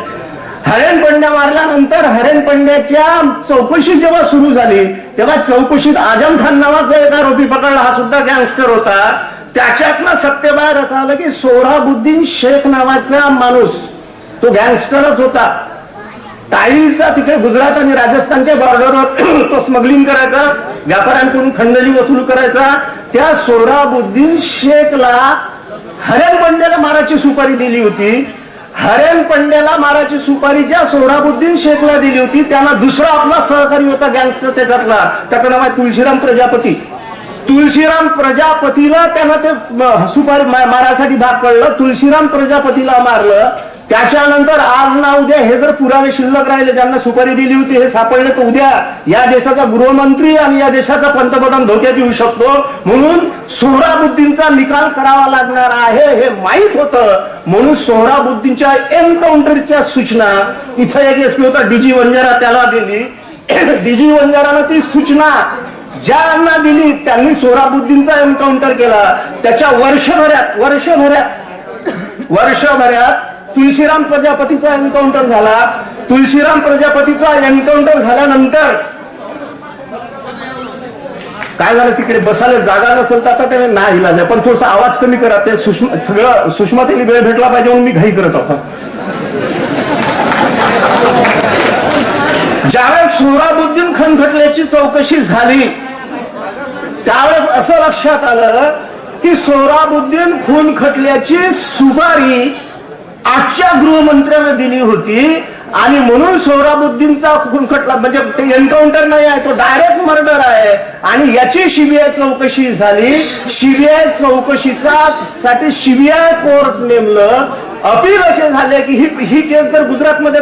हरेन पंड्या मारल्यानंतर हरेन पंड्याच्या चौकशी जेव्हा सुरू झाली तेव्हा चौकशीत आजम खान नावाचा एक आरोपी पकडला. हा सुद्धा गँगस्टर होता. त्याच्यातनं सत्यबाहेर असं आलं की सोहराबुद्दीन शेख नावाचा माणूस तो गँगस्टरच होता. टाईलचा तिथे गुजरात आणि राजस्थानच्या बॉर्डरवर तो स्मगलिंग करायचा, व्यापाऱ्यांकडून खंडणी वसूल करायचा. त्या सोहराबुद्दीन शेखला हरेन पंड्याला माराची सुपारी दिली होती. हरेन पंड्याला माराची सुपारी ज्या सोहराबुद्दीन शेखला दिली होती त्यांना दुसरा आपला सहकारी होता गँगस्टर त्याच्यातला, त्याचं नाव आहे तुळशीराम प्रजापती. तुळशीराम प्रजापतीला त्यानं ते सुपारी मारासाठी भाग पडलं. तुळशीराम प्रजापतीला मारलं. त्याच्यानंतर आज ना उद्या हे जर पुरावे शिल्लक राहिले, ज्यांना सुपारी दिली होती हे सापडले, तर उद्या या देशाचा गृहमंत्री आणि या देशाचा पंतप्रधान धोक्यात येऊ शकतो. म्हणून सोहराबुद्दीनचा निकाल करावा लागणार आहे हे माहीत होतं. म्हणून सोहराबुद्दीनच्या एन्काउंटरच्या सूचना इथं एक एसपी होता डीजी वंजारा, त्याला दिली. डीजी वंजारानं ती सूचना ज्यांना दिली त्यांनी सोहराबुद्दीनचा एन्काउंटर केला. त्याच्या वर्षभरात तुळशीराम प्रजापतीचा एन्काउंटर झाला. तुळशीराम प्रजापतीचा एन्काउंटर झाल्यानंतर काय झालं, तिकडे बसायला जागा नसेल तर आता त्याने नाही इलाज आहे, पण थोडासा आवाज कमी करा. ते सगळं सुषमाताईला वेळ भेटला पाहिजे म्हणून मी घाई करत होतो. ज्यावेळेस सोहराबुद्दीन खटल्याची चौकशी झाली त्यावेळेस असं लक्षात आलं की सोहराबुद्दीन खून खटल्याची सुपारी आजच्या गृहमंत्र्यांना दिली होती आणि म्हणून सोहराबुद्दीनचा खून खटला म्हणजे ते एन्काउंटर नाही आहे, तो डायरेक्ट मर्डर आहे. आणि याची सीबीआय चौकशी झाली. सीबीआय साठी सीबीआय कोर्ट नेमलं. अपील असे झाले की ही केस जर गुजरातमध्ये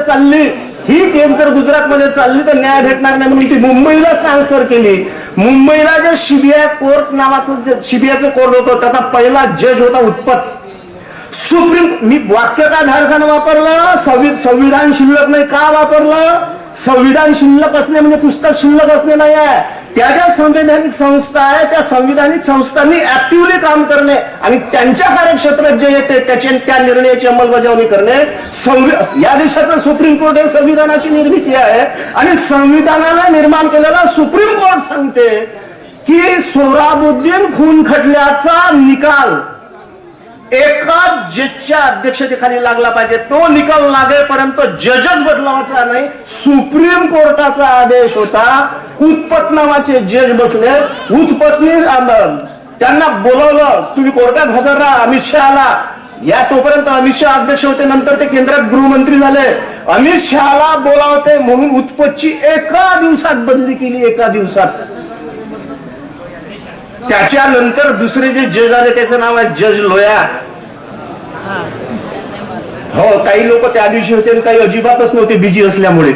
चालली तर न्याय भेटणार नाही, म्हणून ती मुंबईला ट्रान्सफर केली. मुंबईला जे सीबीआय कोर्ट नावाचं जे सीबीआयचं कोर्ट होतं त्याचा पहिला जज होता उत्पत. सुप्रीम, मी वाक्य का धाडसानं वापरलं, संविधान शिल्लक नाही का वापरलं? संविधान शिल्लक असणे म्हणजे पुस्तक शिल्लक असणे नाही आहे. त्या ज्या संवैधानिक संस्था आहे त्या संविधानिक संस्थांनी ऍक्टिव्हली काम करणे आणि त्यांच्या कार्यक्षेत्रात जे येते त्या निर्णयाची अंमलबजावणी करणे. या देशाचं सुप्रीम कोर्ट हे संविधानाची निर्मिती आहे आणि संविधानाला निर्माण केलेला सुप्रीम कोर्ट सांगते की सोहराबुद्दीन खून खटल्याचा निकाल एका जजच्या अध्यक्षतेखाली लागला पाहिजे. तो निकाल लागेपर्यंत जजच बदलावाचा नाही. सुप्रीम कोर्टाचा आदेश होता. उत्पत नावाचे जज बसले. उत्पतनी त्यांना बोलवलं, तुम्ही कोर्टात हजर राहा. अमित शहाला या तोपर्यंत अमित शहा अध्यक्ष होते, नंतर ते केंद्रात गृहमंत्री झाले. अमित शहाला बोलावते म्हणून उत्पतची एका दिवसात बदली केली, एका दिवसात. त्याच्यानंतर दुसरे जे जज आले त्याचं नाव आहे जज लोया. हो, काही लोक त्या दिवशी होते आणि काही अजिबातच नव्हते बिजी असल्यामुळे.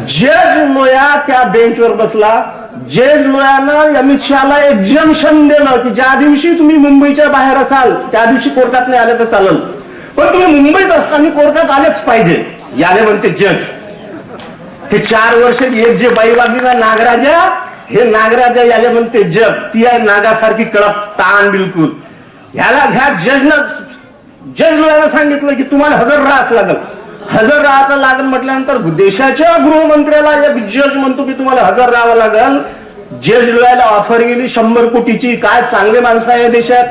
जज लोया त्या बेंचवर बसला. जज लोयानं अमित शहाला एक्झम्पशन दिलं की ज्या दिवशी तुम्ही मुंबईच्या बाहेर असाल त्या दिवशी कोर्टात नाही आले तर चालेल, पण तुम्ही मुंबईत असताना कोर्टात आलेच पाहिजे. याने म्हणते जज. ते 4 वर्ष एक जे बाई वागली ना नागराजा, हे नागराजा याले म्हणते जग. ती आहे नागासारखी कडक ताण बिलकुल. ह्या जज लोकांना सांगितलं की तुम्हाला हजर राहाच लागल. हजर राहायचं लागल म्हटल्यानंतर देशाच्या गृहमंत्र्याला एक जज म्हणतो की तुम्हाला हजर राहावं लागल. जज लोयाला ऑफर गेली 100 कोटीची. काय चांगले माणसं आहे देशात.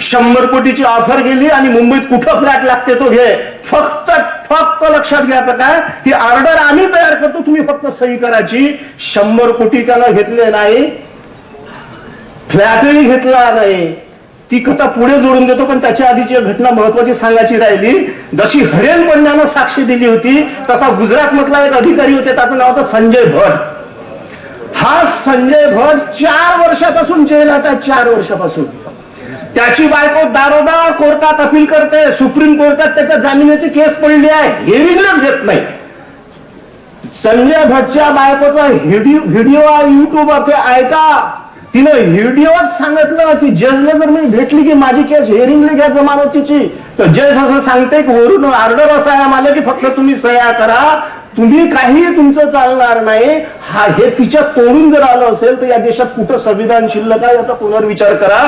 100 कोटीची ऑफर गेली आणि मुंबईत कुठं फ्लॅट लागते तो घे. फक्त लक्षात घ्यायचं काय की ऑर्डर आम्ही तयार करतो, तुम्ही फक्त सही करायची. 100 कोटी त्यानं घेतले नाही, फ्लॅटही घेतला नाही. ती कथा पुढे जोडून देतो, पण त्याच्या आधीची घटना महत्वाची सांगायची राहिली. जशी हरेन पंड्यानं साक्षी दिली होती तसा गुजरात मधला एक अधिकारी होते, त्याचं नाव होतं संजय भट. हा संजय भट 4 वर्षापासून जेलात आहे. 4 वर्षापासून. त्याची बायको दारोदार कोर्टात अपील करते. सुप्रीम कोर्टात त्याच्या जामिनाची केस पडली आहे, हिअरिंगच घेत नाही. संजय भटच्या बायकोचा व्हिडिओ युट्यूबवर ते ऐका. तिनं व्हिडिओत सांगितलं की जजला जर मी भेटली की माझी केस हिअरिंगला घ्या जमानतीची, तर जज असं सांगते की वरून ऑर्डर असं आहे आम्हाला की फक्त तुम्ही सह्या करा, तुम्ही काही तुमचं चालणार नाही. हे तिच्या तोडून जर आलं असेल तर या देशात कुठं संविधान शिल्लक आहे याचा पुनर्विचार करा.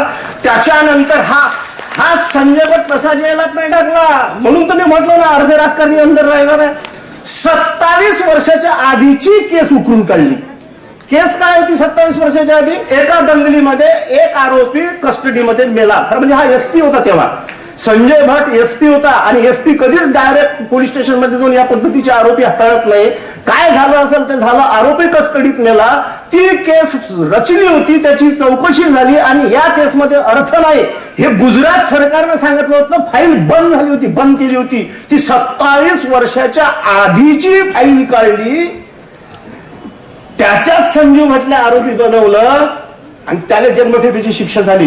त्याच्यानंतर हा संजय भट तसा जेलात नाही टाकला. म्हणून तुम्ही म्हटलं ना अर्धे राजकारणी अंदर राहिला नाही. 27 वर्षाच्या आधीची केस उकरून काढली. केस काय होती 27 वर्षाच्या आधी? एका दंगलीमध्ये एक आरोपी कस्टडीमध्ये मेला. खरं म्हणजे हा एसपी होता तेव्हा. संजय भट एसपी होता आणि एसपी कधीच डायरेक्ट पोलीस स्टेशन मध्ये जाऊन या पद्धतीचे आरोपी हाताळत नाही. काय झालं असेल ते झालं. आरोपी कस्टडीत मेला. ती केस रचली होती, त्याची चौकशी झाली आणि या केसमध्ये अर्थ नाही हे गुजरात सरकारनं सांगितलं होतं. फाईल बंद झाली होती, बंद केली होती. ती 27 वर्षाच्या आधीची फाईल काढली. त्याच्याच संजीव भटला आरोपी बनवलं आणि त्याला जन्मठेपेची शिक्षा झाली.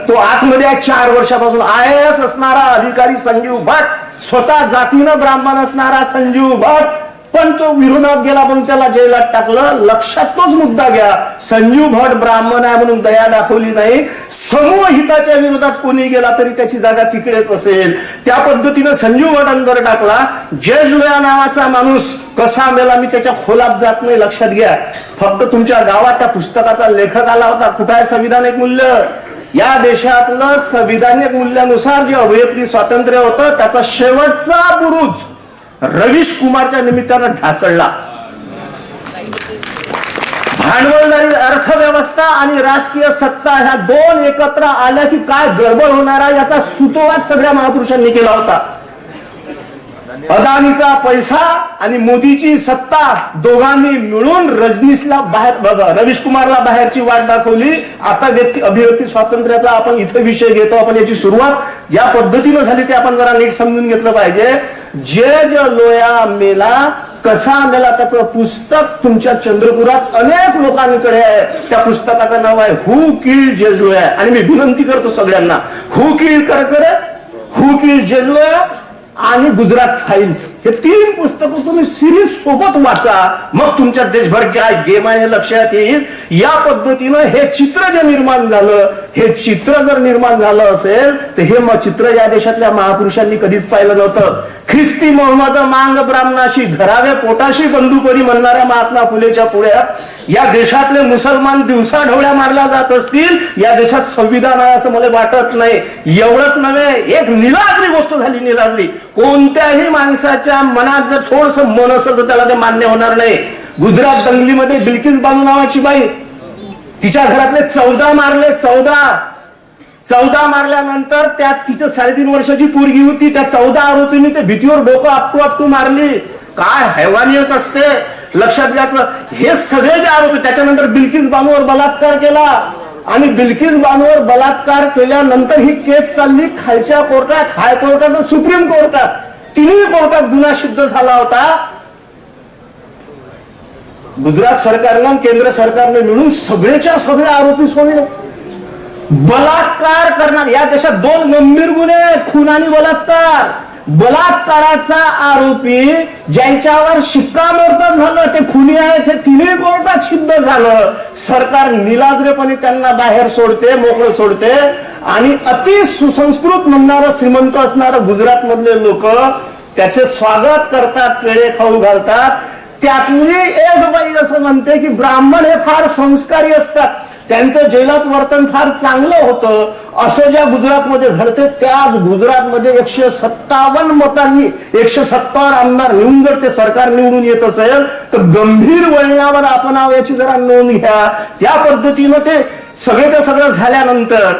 तो आतमध्ये 4 वर्षापासून IAS असणारा अधिकारी संजीव भट, स्वतः जातीनं ब्राह्मण असणारा संजीव भट, पण तो विरोधात गेला म्हणून त्याला जेलात टाकलं. लक्षात तोच मुद्दा घ्या, संजीव भट ब्राह्मण आहे म्हणून दया दाखवली नाही. समूह हिताच्या विरोधात कोणी गेला तरी त्याची जागा तिकडेच असेल. त्या पद्धतीनं संजीव भट अंदर टाकला. जज लोया नावाचा माणूस कसा मेला मी त्याच्या खोलात जात नाही, लक्षात घ्या. फक्त तुमच्या गावात त्या पुस्तकाचा लेखक आला होता. कुठं आहे संविधानिक मूल्य? या देशातलं संविधानिक मूल्यानुसार जे अभिव्यक्ती स्वातंत्र्य होतं त्याचा शेवटचा बुरुज रवीश कुमारच्या निमित्तानं ढासळला. भांडवलदारी अर्थव्यवस्था आणि राजकीय सत्ता ह्या दोन एकत्र आल्या की काय गडबड होणार याचा सुतोवाच सगळ्या महापुरुषांनी केला होता. अदानीचा पैसा आणि मोदीची सत्ता दोघांनी मिळून रजनीशला रवीश कुमारला बाहेरची वाट दाखवली. आता अभिव्यक्ती स्वातंत्र्याचा आपण इथे विषय घेतो. आपण याची सुरुवात ज्या पद्धतीनं झाली ते आपण जरा नीट समजून घेतलं पाहिजे. जज लोया मेला, कसा मेला त्याचं पुस्तक तुमच्या चंद्रपुरात अनेक लोकांकडे आहे. त्या पुस्तकाचं नाव आहे हू किल्ड जज लोया. आणि मी विनंती करतो सगळ्यांना, हू किल्ड हू किल्ड जज लोया आणि गुजरात फाईल्स हे 3 पुस्तकं तुम्ही सिरीज सोबत वाचा. मग तुमच्या देशभर काय गेम आहे हे लक्षात येईल. या पद्धतीनं हे चित्र जे निर्माण झालं, हे चित्र जर निर्माण झालं असेल तर हे चित्र या देशातल्या महापुरुषांनी कधीच पाहिलं नव्हतं. ख्रिस्ती मोहम्मद मांग ब्राह्मणाशी घरावे पोटाशी बंधुपरी म्हणणाऱ्या महात्मा फुलेच्या पुढ्यात या देशातले मुसलमान दिवसा ढवळ्या मारल्या जात असतील, या देशात संविधान आहे असं मला वाटत नाही. एवढंच नव्हे, एक निलाजरी गोष्ट झाली. निलाजरी कोणत्याही माणसाच्या मनात जर थोडस मन असेल तर त्याला ते मान्य होणार नाही. गुजरात दंगलीमध्ये बिल्किस बानू नावाची बाई, तिच्या घरातले 14 मारले. 14 मारल्यानंतर त्यात तिचं 3.5 वर्षाची पोरगी होती. त्या 14 आरोपींनी ते भीतीवर डोकं आपटू मारली. काय हैवानियत असते लक्षात घ्यायचं. हे सगळे जे आरोपी, त्याच्यानंतर बिल्किस बानूवर बलात्कार केला आणि बिल्किस बानूवर बलात्कार केल्यानंतर ही केस चालली खालच्या कोर्टात, हायकोर्टात आणि सुप्रीम कोर्टात. 3 कोर्टात गुन्हा सिद्ध झाला होता. गुजरात सरकारनं केंद्र सरकारने मिळून सगळेच्या सगळे आरोपी सोडले. बलात्कार करणार या देशात 2 गंभीर गुन्हे आहेत, खून आणि बलात्कार. बलात्काराचा आरोपी ज्यांच्यावर शिक्कामोर्तब झालं ते खुनी आहेत, हे 3 कोर्टात सिद्ध झालं. सरकार निलाजरेपणे त्यांना बाहेर सोडते, मोकळं सोडते. आणि अति सुसंस्कृत म्हणणारं श्रीमंत असणारं गुजरात मधले लोक त्याचे स्वागत करतात, पेढे खाऊ घालतात. त्यातली एक बाई असं म्हणते की ब्राह्मण हे फार संस्कारी असतात, त्यांचं जेलात वर्तन फार चांगलं होतं. असं ज्या गुजरातमध्ये घडते त्याच गुजरातमध्ये 157 मतांनी 170 आमदार निवडून जर ते सरकार निवडून येत असेल तर गंभीर वळणावर आपण याची जरा नोंद घ्या. त्या पद्धतीनं ते सगळं झाल्यानंतर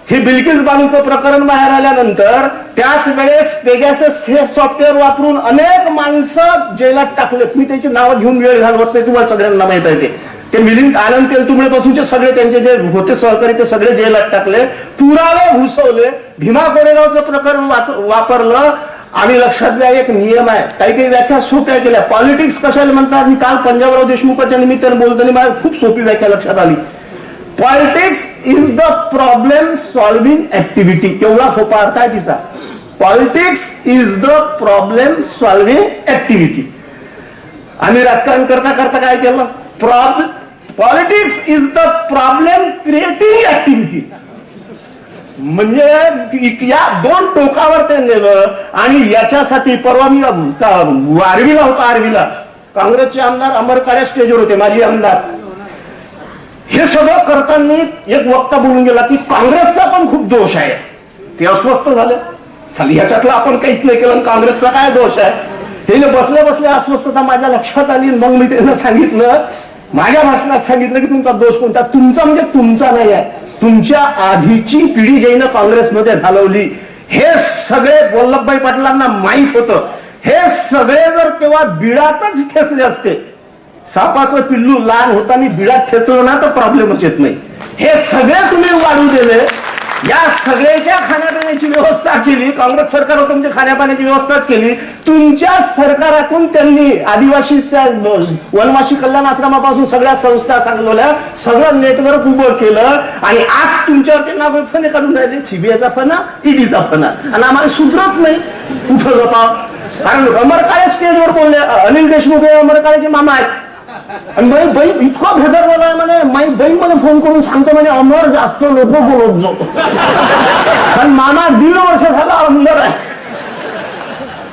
हे बिल्किस बानूचं प्रकरण बाहेर आल्यानंतर त्याच वेळेस पेगासस हे सॉफ्टवेअर वापरून अनेक माणसं जेलात टाकलेत. मी त्याची नावं घेऊन वेळ घालवत नाही, तुम्हाला सगळ्यांना माहित आहे. ते मिलिंद आनंद तेलतुंबडे पासूनचे सगळे त्यांचे जे होते सहकारी ते सगळे जेलात टाकले, पुरावे घुसवले. भीमा कोरेगावचं प्रकरण वापरलं. आणि लक्षात घ्या, एक नियम आहे, काही व्याख्या सोप्या केल्या. पॉलिटिक्स कशाला म्हणतात, मी काल पंजाबराव देशमुखाच्या निमित्ताने बोलताना मला खूप सोपी व्याख्या लक्षात आली. Politics is the problem solving activity. एवढा सोपा अर्थ आहे तिचा. Politics is the problem solving activity. आम्ही राजकारण करता करता काय केलं, politics is the problem creating activity. म्हणजे या 2 टोकावर ते नेलं. आणि याच्यासाठी परवा मी आर्वीला होता, आर्वीला काँग्रेसचे आमदार अमर काळे स्टेजवर होते, माजी आमदार. हे सगळं करताना एक वक्ता बोलून गेला की काँग्रेसचा पण खूप दोष आहे. ते अस्वस्थ झाले. ह्याच्यातलं आपण काहीच नाही केलं, काँग्रेसचा काय दोष आहे. ते बसल्या बसल्या अस्वस्थता माझ्या लक्षात आली. मग मी त्यांना सांगितलं, माझ्या भाषणात सांगितलं की तुमचा दोष कोणता. तुमचा म्हणजे तुमचा नाही आहे, तुमच्या आधीची पिढी ज्यानं काँग्रेसमध्ये घालवली. हे सगळे वल्लभभाई पाटलांना माहित होतं. हे सगळे जर तेव्हा बिडातच ठेचले असते, सापाचं पिल्लू लहान होताना बिडात ठेचलं ना तर प्रॉब्लेमच येत नाही. हे सगळे तुम्ही वाढू दिले या सगळ्याच्या खाण्यापिण्याची व्यवस्था केली. काँग्रेस सरकार होतं म्हणजे खाण्यापाण्याची व्यवस्थाच केली. तुमच्या सरकारातून त्यांनी आदिवासी त्या वनवासी कल्याण आश्रमापासून सगळ्या संस्था सांगवल्या, सगळं नेटवर्क उभं केलं आणि आज तुमच्यावरती नाव फणे काढून राहिले. सीबीआयचा फणा, ईडीचा फणा आणि आम्हाला सुधरत नाही कुठं जाता. कारण अमर काळे स्टेजवर बोलले, अनिल देशमुख हे अमर काळेचे मामा आहेत आणि माझी बहीण इतका भेदरलेला म्हणे, माझी बहीण मला फोन करून सांगतो म्हणे अमर जास्त लोक बोलत जो. पण मामा 1.5 वर्ष झाला आमदार आहे,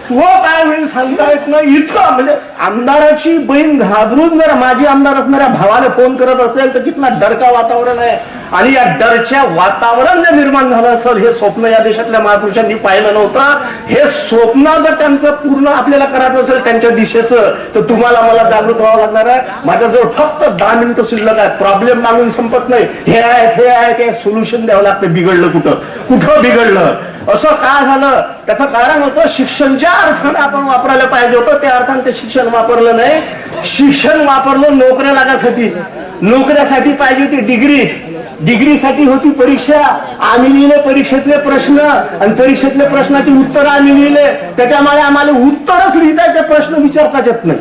तो काय होईल सांगता येत नाही. इतकं म्हणजे आमदाराची बहीण घाबरून जर माझी आमदार असणाऱ्या भावाला फोन करत असेल तर कितना डरका वातावरण आहे. आणि या डरच्या वातावरण जे निर्माण झालं असेल हे स्वप्न या देशातल्या महापुरुषांनी पाहिलं नव्हतं. हे स्वप्न जर त्यांचं पूर्ण आपल्याला करायचं असेल त्यांच्या दिशेचं, तर तुम्हाला मला जागृत व्हावं लागणार आहे. माझ्याजवळ फक्त 10 मिनिटं शिल्लक आहे. प्रॉब्लेम मागून संपत नाही. हे आहे ते सोल्युशन द्यावं लागतं. बिघडलं कुठं बिघडलं, असं काय झालं त्याचं कारण होतं शिक्षण. ज्या अर्थाने आपण वापरायला पाहिजे होतं त्या अर्थाने ते शिक्षण वापरलं नाही. शिक्षण वापरलं नोकऱ्या लागासाठी, नोकऱ्यासाठी पाहिजे होती डिग्रीसाठी होती परीक्षा. आम्ही लिहिले परीक्षेतले प्रश्न आणि परीक्षेतले प्रश्नाची उत्तर आम्ही लिहिले. त्याच्यामुळे आम्हाला उत्तरच लिहिता ते प्रश्न विचारताच येत नाही.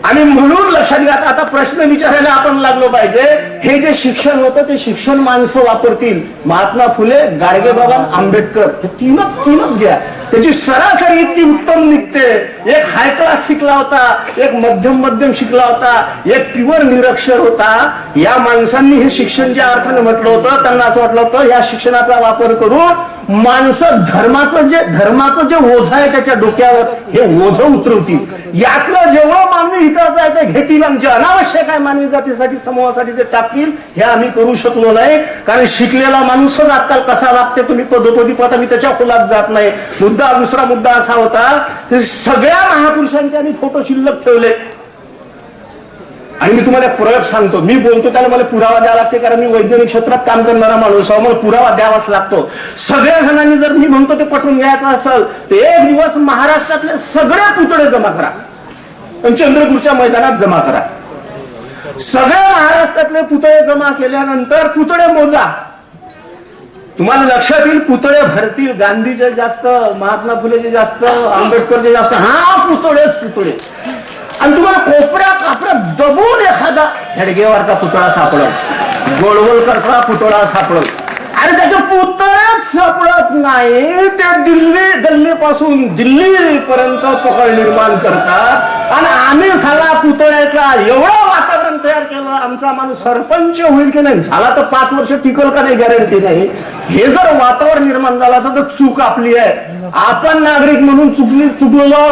आणि म्हणून लक्षात घ्या, आता प्रश्न विचारायला आपण लागलो पाहिजे. हे जे शिक्षण होतं ते शिक्षण माणसं वापरतील. महात्मा फुले, गाडगेबाबा, आंबेडकर हे तीनच घ्या. त्याची सरासरी इतकी उत्तम निघते. एक हाय क्लास शिकला होता, एक मध्यम शिकला होता, एक प्युअर निरक्षर होता. या माणसांनी हे शिक्षण ज्या अर्थाने म्हटलं होतं त्यांना असं वाटलं होतं या शिक्षणाचा वापर करून माणसं धर्माचं जे ओझं आहे त्याच्या डोक्यावर हे ओझं उतरवतील. यातलं जेवढं मानवी हिताचं आहे ते घेतील आणि जे अनावश्यक आहे मानवी जातीसाठी समूहासाठी ते टाकतील. हे आम्ही करू शकलो नाही. कारण शिकलेला माणूसच आजकाल कसा वागते तुम्ही पदोपदी पाहता. मी त्याच्या खोलात जात नाही. दुसरा मुद्दा असा होता की सगळ्या महापुरुषांचे आम्ही फोटो शिल्लक ठेवले. आणि मी तुम्हाला प्रयोग सांगतो. मी बोलतो त्याला मला पुरावा द्यावा लागते, कारण मी वैज्ञानिक क्षेत्रात काम करणारा माणूस आहे. मला पुरावा द्यावाच लागतो. सगळ्या जणांनी जर मी म्हणतो ते पटवून घ्यायचं असेल तर एक दिवस महाराष्ट्रातले सगळे पुतळे जमा करा आणि चंद्रपूरच्या मैदानात जमा करा. सगळे महाराष्ट्रातले पुतळे जमा केल्यानंतर पुतळे मोजा. तुम्हाला लक्षात येईल पुतळे भरतील. गांधीचे जास्त, महात्मा फुलेचे जास्त, आंबेडकरचे जास्त. हा पुतळे. आणि तुम्हाला कोपऱ्यात दबून एखादा हेडगेवारचा पुतळा सापडल, गोळवलकरचा पुतळा सापडल. आणि त्याचे पुतळेच सापडत नाही. ते दिल्लीपासून दिल्लीपर्यंत पकड निर्माण करतात. आणि आम्ही साला पुतळ्याचा एवढं वातावरण तयार केलं. आमचा माणूस सरपंच होईल की नाही, झाला तर 5 वर्ष टिकल का नाही गॅरंटी नाही. हे जर वातावरण निर्माण झालं तर चूक आपली आहे. आपण नागरिक म्हणून चुकलो.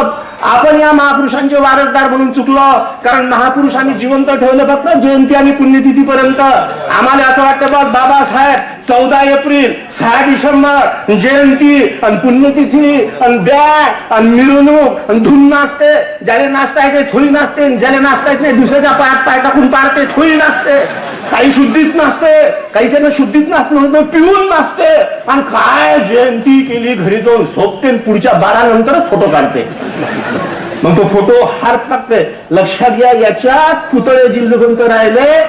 आपण या महापुरुषांचे वारसदार म्हणून चुकलो. कारण महापुरुष आम्ही जिवंत ठेवले फक्त जयंती आणि पुण्यतिथीपर्यंत. आम्हाला असं वाटतं बघ बाबासाहेब 14 एप्रिल 6 डिसेंबर जयंती आणि पुण्यतिथी आणि बॅग आणि मिरवणूक आणि धून नाचते. ज्याला नाचता येते थोडी नाचते, ज्याला नाचता येत नाही दुसऱ्याच्या पायात पाय टाकून पाडते थोडी नाचते. काही शुद्धीत नाचते, काही जण शुद्धीत नाचणं होतं पिऊन नाचते. आणि काय जयंती केली घरी जाऊन झोपते, पुढच्या 12 नंतरच फोटो काढते. मग तो फोटो हार टाकते. लक्षात घ्या, याच्यात पुतळे जिवंत राहिले,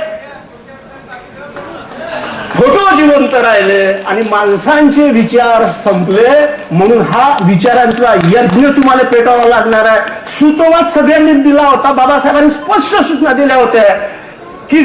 फोटो जिवंत राहिले आणि माणसांचे विचार संपले. म्हणून हा विचारांचा यज्ञ तुम्हाला पेटावा लागणार आहे. सुतोवाद सगळ्यांनी दिला होता. बाबासाहेबांनी स्पष्ट सूचना दिल्या होत्या की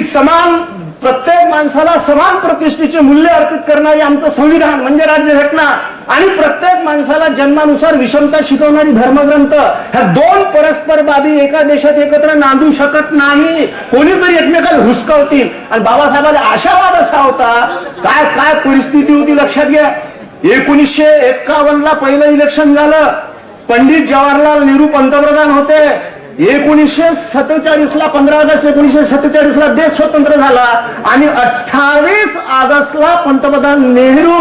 प्रत्येक माणसाला समान प्रतिष्ठेचे मूल्य अर्पित करणारी आमचं संविधान म्हणजे राज्यघटना आणि प्रत्येक माणसाला जन्मानुसार विषमता शिकवणारी धर्मग्रंथ. ह्या 2 परस्पर बाबी एका देशात एकत्र नांदू शकत नाही. कोणीतरी एकमेकाला हुसकावतील. आणि बाबासाहेबांचा आशावाद असा होता. काय परिस्थिती होती लक्षात घ्या. 1951 पहिलं इलेक्शन झालं. पंडित जवाहरलाल नेहरू पंतप्रधान होते. 1947 15 ऑगस्ट 1947 देश स्वतंत्र झाला. आणि 28 ऑगस्टला पंतप्रधान नेहरू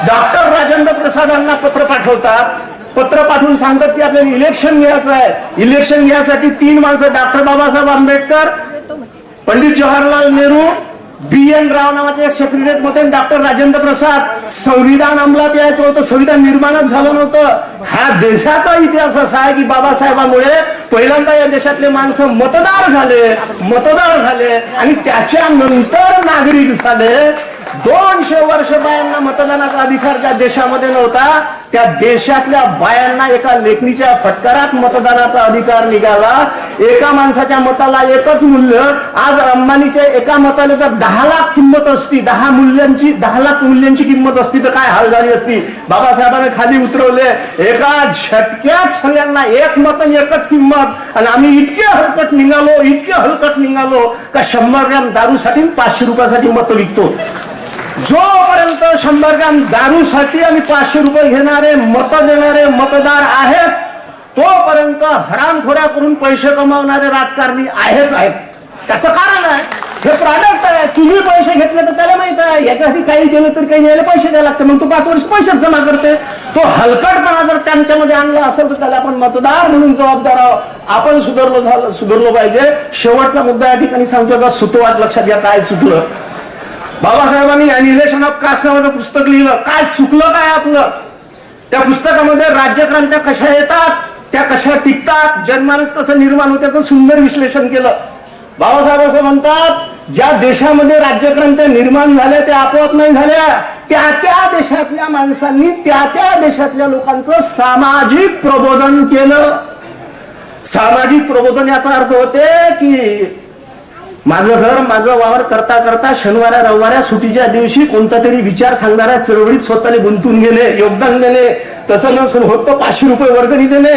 डॉक्टर राजेंद्र प्रसादांना पत्र पाठवतात. पत्र पाठवून सांगतात की आपल्याला इलेक्शन घ्यायचं आहे. इलेक्शन घ्यायसाठी 3 माणसं डॉक्टर बाबासाहेब आंबेडकर, पंडित जवाहरलाल नेहरू, BN राव नावाचे एक सेक्रेटरी होते, डॉक्टर राजेंद्र प्रसाद. संविधान अंमलात यायचं होतं, संविधान निर्माणच झालं नव्हतं. हा देशाचा इतिहास असा आहे की बाबासाहेबांमुळे पहिल्यांदा या देशातले माणसं मतदार झाले आणि त्याच्यानंतर नागरिक झाले. 200 वर्ष बायांना मतदानाचा अधिकार ज्या देशामध्ये नव्हता त्या देशातल्या बायांना एका लेखणीच्या फटकारात मतदानाचा अधिकार निघाला. एका माणसाच्या मताला एकच मूल्य. आज अंबानीच्या एका मताला जर 10 लाख किंमत असती, 10 लाख मूल्यांची किंमत असती तर काय हाल झाली असती. बाबासाहेबांनी खाली उतरवले, एका झटक्यात सगळ्यांना एक मत आणि एकच किंमत. आणि आम्ही इतके हलकट निघालो का 100 ग्रॅम दारूसाठी 500 रुपयासाठी मत विकतो. जोपर्यंत 100 ग्रॅम दारूसाठी आम्ही 500 रुपये घेणारे मत देणारे मतदार आहेत तोपर्यंत हरामखोऱ्या करून पैसे कमावणारे राजकारणी आहेत. त्याचं कारण आहे, हे प्रॉडक्ट आहे. तुम्ही पैसे घेतले तर त्याला माहित आहे याच्यासाठी काही केलं तर काही यायला पैसे द्यायला लागते. मग तो 5 वर्ष पैसेच जमा करते. तो हलकटपणा जर त्यांच्यामध्ये आणला असेल तर त्याला आपण मतदार म्हणून जबाबदार आहोत. आपण सुधारलो पाहिजे. शेवटचा मुद्दा या ठिकाणी सांगतो का सुतवाच लक्षात घ्या. काय चुकलं? बाबासाहेबांनी अॅनिलेशन ऑफ कास्ट नावाचं पुस्तक लिहिलं. काय चुकलं काय आपलं? त्या पुस्तकामध्ये राज्यक्रांत्या कशा येतात, त्या कशा टिकतात, जनमानस कसं निर्माण होतं त्याचं सुंदर विश्लेषण केलं. बाबासाहेब असं म्हणतात, ज्या देशामध्ये राज्यक्रांत्या निर्माण झाल्या त्या आपोआप नाही झाल्या. त्या देशातल्या माणसांनी त्या देशातल्या लोकांचं सामाजिक प्रबोधन केलं. सामाजिक प्रबोधन याचा अर्थ होते की माझं घर माझं वावर करता करता शनिवाऱ्या रविवाऱ्या सुटीच्या दिवशी कोणता तरी विचार सांगणाऱ्या चळवळीत स्वतःला गुंतून गेले, योगदान देणे. तसं नसून होतं 500 रुपये वर्गणी देणे.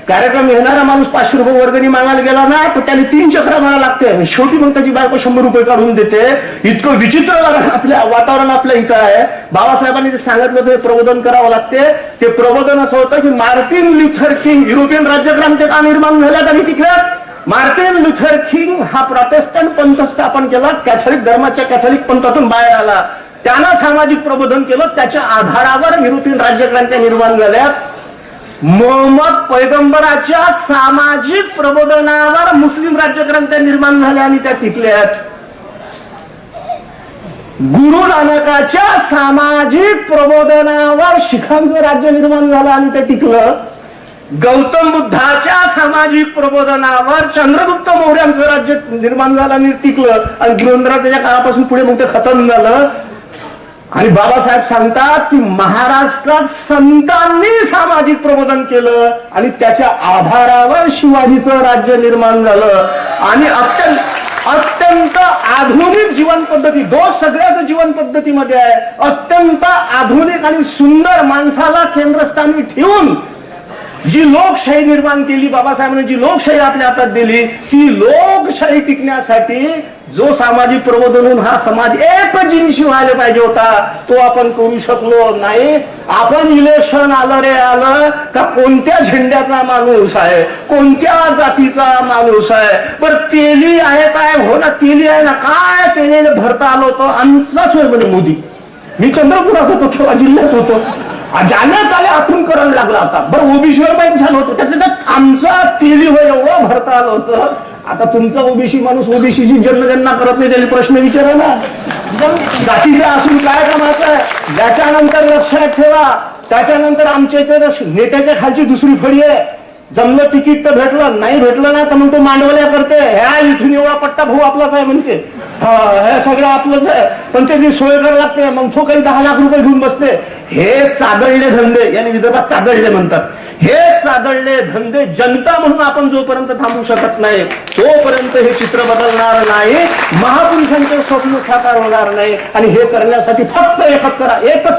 कार्यक्रम येणारा माणूस 500 रुपये वर्गणी मागायला गेला ना तर त्याला 3 चक्रा मारा लागते. शेवटी मग त्याची बायको 100 रुपये काढून देते. इतकं विचित्र आपल्या वातावरण आपल्या इथं आहे. बाबासाहेबांनी जे सांगितलं ते प्रबोधन करावं लागते. ते प्रबोधन असं होतं की मार्टिन ल्युथर किंग युरोपियन राज्यक्रांत्या का निर्माण झाल्यात आणि टिकल्यात. मार्टिन ल्युथर किंग हा प्रोटेस्टंट पंथ स्थापन केला. कॅथोलिक धर्माच्या कॅथोलिक पंथातून बाहेर आला. त्यानं सामाजिक प्रबोधन केलं. त्याच्या आधारावर युरोपियन राज्यक्रांत्या निर्माण झाल्यात. मोहम्मद पैगंबराच्या सामाजिक प्रबोधनावर मुस्लिम राज्यक्रांत्या निर्माण झाल्या आणि त्या टिकल्यात. गुरु नानकाच्या सामाजिक प्रबोधनावर शिखांचं राज्य निर्माण झालं आणि ते टिकलं. गौतम बुद्धाच्या सामाजिक प्रबोधनावर चंद्रगुप्त मौर्यांचं राज्य निर्माण झालं आणि टिकलं. आणि धुरंधराच्या काळापासून पुढे मग ते खतम झालं. आणि बाबासाहेब सांगतात की महाराष्ट्रात संतांनी सामाजिक प्रबोधन केलं आणि त्याच्या आधारावर शिवाजीचं राज्य निर्माण झालं. आणि अत्यंत आधुनिक जीवन पद्धती, दोष सगळ्याच जीवन पद्धतीमध्ये आहे. अत्यंत आधुनिक आणि सुंदर माणसाला केंद्रस्थानी ठेवून जी लोकशाही निर्माण केली, बाबासाहेबांनी जी लोकशाही आपल्या हातात दिली, ती लोकशाही टिकण्यासाठी जो सामाजिक प्रबोधन हा समाज एक जिनिशी व्हायला पाहिजे होता तो आपण करू शकलो नाही. आपण इलेक्शन आलं रे आलं का कोणत्या झेंड्याचा माणूस आहे, कोणत्या जातीचा माणूस आहे, बरं तेली आहे काय, हो ना तेली आहे ना, काय तेलीने भरता आलो होतो आमचाच होय म्हणे मोदी. मी चंद्रपुरात होतो तेव्हा जिल्ह्यात होतो. जाण्यात आले आपण करायला लागला होता. बरं ओबीसीवर माहीत झालं होतं त्याच्यात आमचा तेली होय एवढं भरता आलं होतं. आता तुमचा ओबीसी माणूस ओबीसीची जनगणना करत नाही त्याला प्रश्न विचारा ना. जातीचा असून काय कामाचं आहे. त्याच्यानंतर लक्षात ठेवा, त्याच्यानंतर आमच्या नेत्याच्या खालची दुसरी फळी आहे. जमलं तिकीट तर भेटलं, नाही भेटलं ना तर मग तो मांडवल्या करते. ह्या इथून एवढा पट्टा भाऊ आपलाच आहे म्हणते. हे सगळं आपलंच आहे पण त्याची सोय करायला लागते. मग तो काही 10 लाख रुपये घेऊन बसते. हे चादळले धंदे, याने विदर्भात चादळले म्हणतात. हे चादळले धंदे जनता म्हणून आपण जोपर्यंत थांबू शकत नाही तोपर्यंत हे चित्र बदलणार नाही. महापुरुषांचे स्वप्न साकार होणार नाही. आणि हे करण्यासाठी फक्त एकच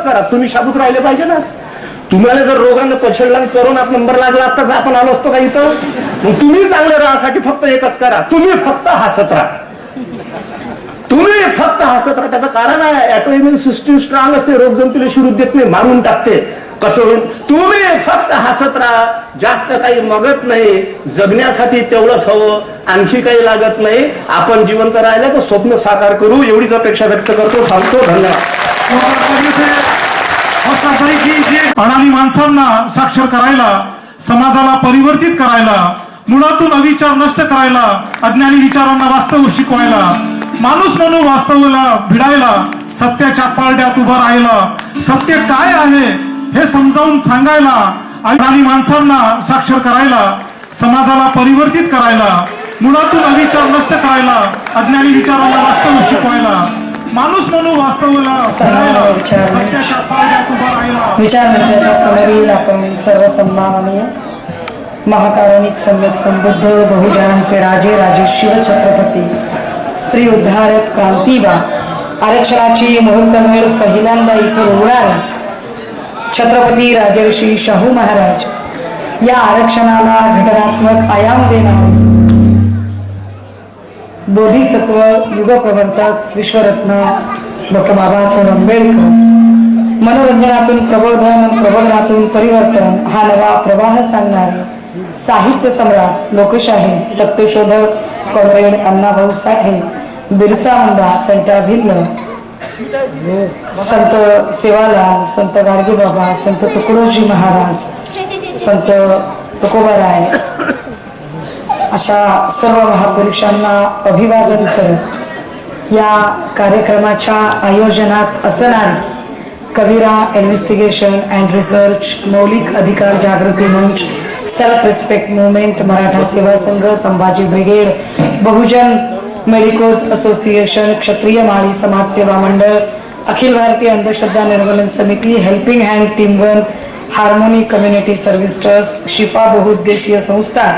करा. तुम्ही शाबूत राहिले पाहिजे ना. तुम्हाला जर रोगानं पछडला आणि कोरोनात नंबर लागला असता आपण आलो असतो का इथं. मग तुम्ही चांगले राहण्यासाठी फक्त एकच करा, तुम्ही फक्त हसत राहा. त्याचं कारण आहे ऑटोइम्युन सिस्टीम स्ट्रॉंग असते. रोग जंतूला शिरूच देत नाही, मारून टाकते. कसं होईल. तुम्ही फक्त हसत राहा. जास्त काही मागत नाही. जगण्यासाठी तेवढंच हवं, आणखी काही लागत नाही. आपण जिवंत राहिले तर स्वप्न साकार करू एवढीच अपेक्षा व्यक्त करतो. थांबतो. धन्यवाद. अडाणी माणसांना साक्षर करायला, समाजाला परिवर्तित करायला, मुळातून अविचार नष्ट करायला, अज्ञानी विचारांना वास्तव शिकवायला, माणूस म्हणून वास्तवाला भिडायला, सत्याच्या पारड्यात उभं राहायला, सत्य काय आहे हे समजावून सांगायला, अडाणी माणसांना साक्षर करायला, समाजाला परिवर्तित करायला, मुळातून अविचार नष्ट करायला, अज्ञानी विचारांना वास्तव शिकवायला, माणूस म्हणून वास्तवाला सत्याच्या पारड्यात उभा राहिला. विचार मंचाच्या समोरील आपण सर्व सन्माननीय महाकारुणिक सम्यक संबुद्ध बहुजनांचे राजे राजे शिवछत्रपती स्त्री उद्धारक क्रांतीबा आरक्षणाची मुहूर्तमेळ पहिल्यांदा इथे उघडावे छत्रपती राजर्षी शाहू महाराज या आरक्षणाला घटनात्मक आयाम देणारे बोधिसत्व युगप्रवर्तक विश्वरत्न डॉक्टर बाबासाहेब आंबेडकर मनोरंजनातून प्रबोधन प्रबोधनातून परिवर्तन हा नवा प्रवाह सांगणारे साहित्य सम्राट लोकशाही सत्यशोधक कॉम्रेड अण्णाभाऊ साठे बिरसा मुंडा तंटा भिल्ल संत सेवालाल संत गाडगेबाबा संत तुकडोजी महाराज संत तुकोबाराय अशा सर्व महापुरुषांना अभिवादन करत या कार्यक्रमाच्या आयोजनात असणारी कबीरा इन्व्हेस्टिगेशन अँड रिसर्च मौलिक अधिकार जागृती मंच सेल्फ रिस्पेक्ट मुवमेंट मराठा सेवा संघ संभाजी ब्रिगेड बहुजन मेडिकोज असोसिएशन क्षत्रिय माळी समाजसेवा मंडळ अखिल भारतीय अंधश्रद्धा निर्मूलन समिती helping hand team one harmony community service trust शिफा बहुउद्देशीय संस्था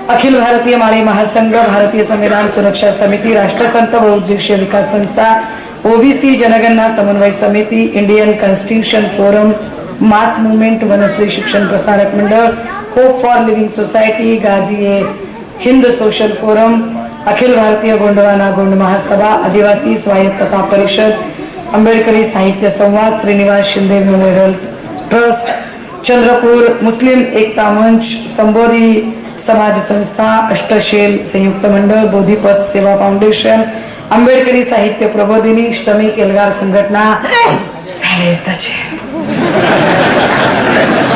अखिल भारतीय माळी महासंघ भारतीय संविधान सुरक्षा समिती राष्ट्रसंत बहुउद्देशीय विकास संस्था ओबीसी जनगणना समन्वय समिती Indian constitution forum mass movement Vanashree Shikshan Prasarak Mandal hope for living society Gazi Hind social forum Akhil Bharatiya Gondwana Gond महासभा आदिवासी स्वायत्तता परिषद आंबेडकरी साहित्य संवाद श्रीनिवास शिंदे मेमोरियल ट्रस्ट चंद्रपूर मुस्लिम एकता मंच संबोधी समाज संस्था अष्टशेल संयुक्त मंडळ बोधिपथ सेवा फाउंडेशन आंबेडकरी साहित्य प्रबोधिनी श्रमिक एल्गार संघटना झाले त्याचे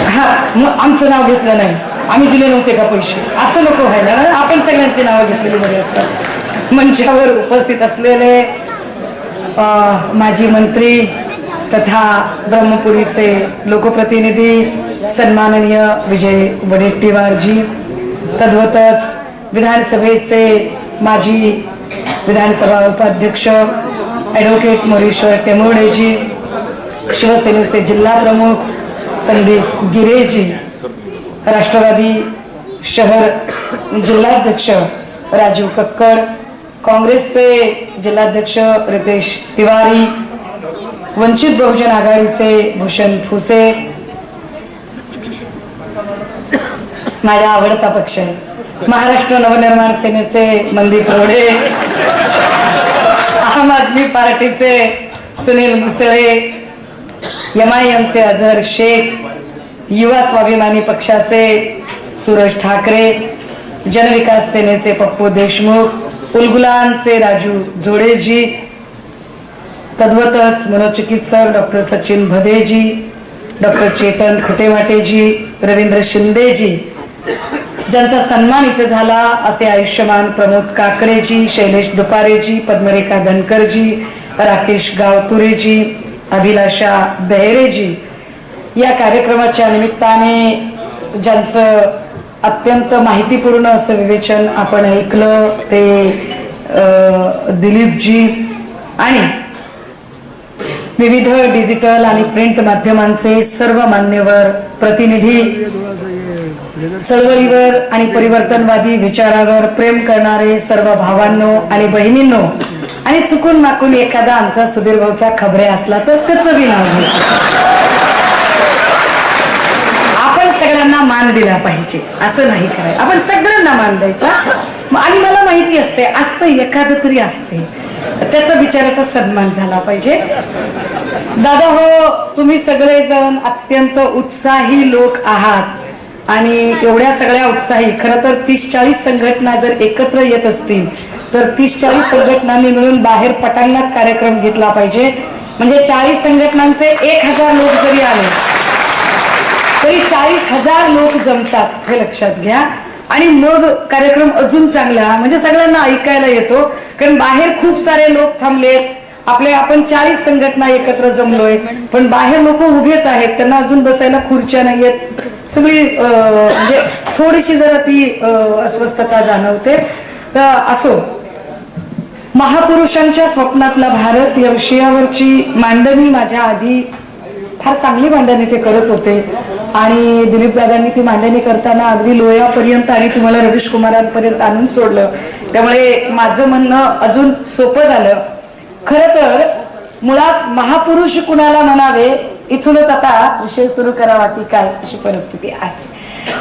हा मग आमचं नाव घेतलं नाही आम्ही दिले नव्हते का पैसे असं नको व्हायला ना आपण सगळ्यांची नावं घेतलेली बरी असतात मंचावर उपस्थित असलेले माजी मंत्री तथा ब्रह्मपुरीचे लोकप्रतिनिधी सन्माननीय विजय वडेट्टीवारजी तद्वतच विधानसभेचे माजी विधानसभा उपाध्यक्ष ॲडव्होकेट मोरेश्वर टेमुर्डेजी शिवसेनेचे जिल्हा प्रमुख संदीप गिरेजी राष्ट्रवादी शहर जिल्हाध्यक्ष राजीव कक्कड काँग्रेसचे जिल्हाध्यक्ष रितेश तिवारी वंचित बहुजन आघाडीचे भूषण फुसे माझा आवडता पक्ष महाराष्ट्र नवनिर्माण सेनेचे मनदीप रोडे आम आदमी पार्टीचे सुनील मुसळे MIMचे अझहर शेख युवा स्वाभिमानी पक्षाचे सुरेश ठाकरे जनविकास सेनेचे पप्पू देशमुख उलगुलानचे राजू जोडेजी तद्वतच मनोचिकित्सक डॉक्टर सचिन भदेजी डॉक्टर चेतन खुटेमाटेजी रवींद्र शिंदेजी ज्यांचा सन्मान इथे झाला असे आयुष्यमान प्रमोद काकडेजी शैलेश दुपारेजी पद्मरेखा धनकरजी राकेश गावतुरेजी अभिलाषा बेहरेजी या कार्यक्रमाच्या निमित्ताने ज्यांचं अत्यंत माहितीपूर्ण असं विवेचन आपण ऐकलं ते दिलीपजी आणि विविध डिजिटल आणि प्रिंट माध्यमांचे सर्व मान्यवर प्रतिनिधी चळवळीवर आणि परिवर्तनवादी विचारावर प्रेम करणारे सर्व भावांनो आणि बहिणींनो आणि चुकून माकून एखादा आमचा सुधीर भाऊचा खबरे असला तर त्याचं बी नाव घ्यायचं आपण सगळ्यांना मान दिला पाहिजे असं नाही करायचं आपण सगळ्यांना मान द्यायचा आणि मला माहिती असते असतं एखादं तरी असते त्याचा बिचाराचा सन्मान झाला पाहिजे दादा हो तुम्ही सगळेजण अत्यंत उत्साही लोक आहात आणि एवढ्या सगळ्या उत्साही खरं तर 30-40 संघटना जर एकत्र येत असतील तर 30-40 संघटनांनी मिळून बाहेर पटांगणात कार्यक्रम घेतला पाहिजे म्हणजे 40 संघटनांचे 1000 लोक जरी आले तरी 40,000 लोक जमतात हे लक्षात घ्या आणि मग कार्यक्रम अजून चांगला म्हणजे सगळ्यांना ऐकायला येतो कारण बाहेर खूप सारे लोक थांबलेत आपण 40 संघटना एकत्र जमलोय पण बाहेर लोक उभेच आहेत त्यांना अजून बसायला खुर्च्या नाहीयेत सगळी म्हणजे थोडीशी जरा ती अस्वस्थता जाणवते तर असो महापुरुषांच्या स्वप्नातला भारत या विषयावरची मांडणी माझ्या आधी फार चांगली मांडणी ते करत होते आणि दिलीप दादांनी ती मांडणी करताना अगदी लोयापर्यंत आणि तुम्हाला रवीश कुमारांपर्यंत आणून सोडलं. त्यामुळे माझं म्हणणं अजून सोपं झालं. खरं तर मुळात महापुरुष कुणाला म्हणावे इथूनच आता विषय सुरू करावा की काय अशी परिस्थिती आहे.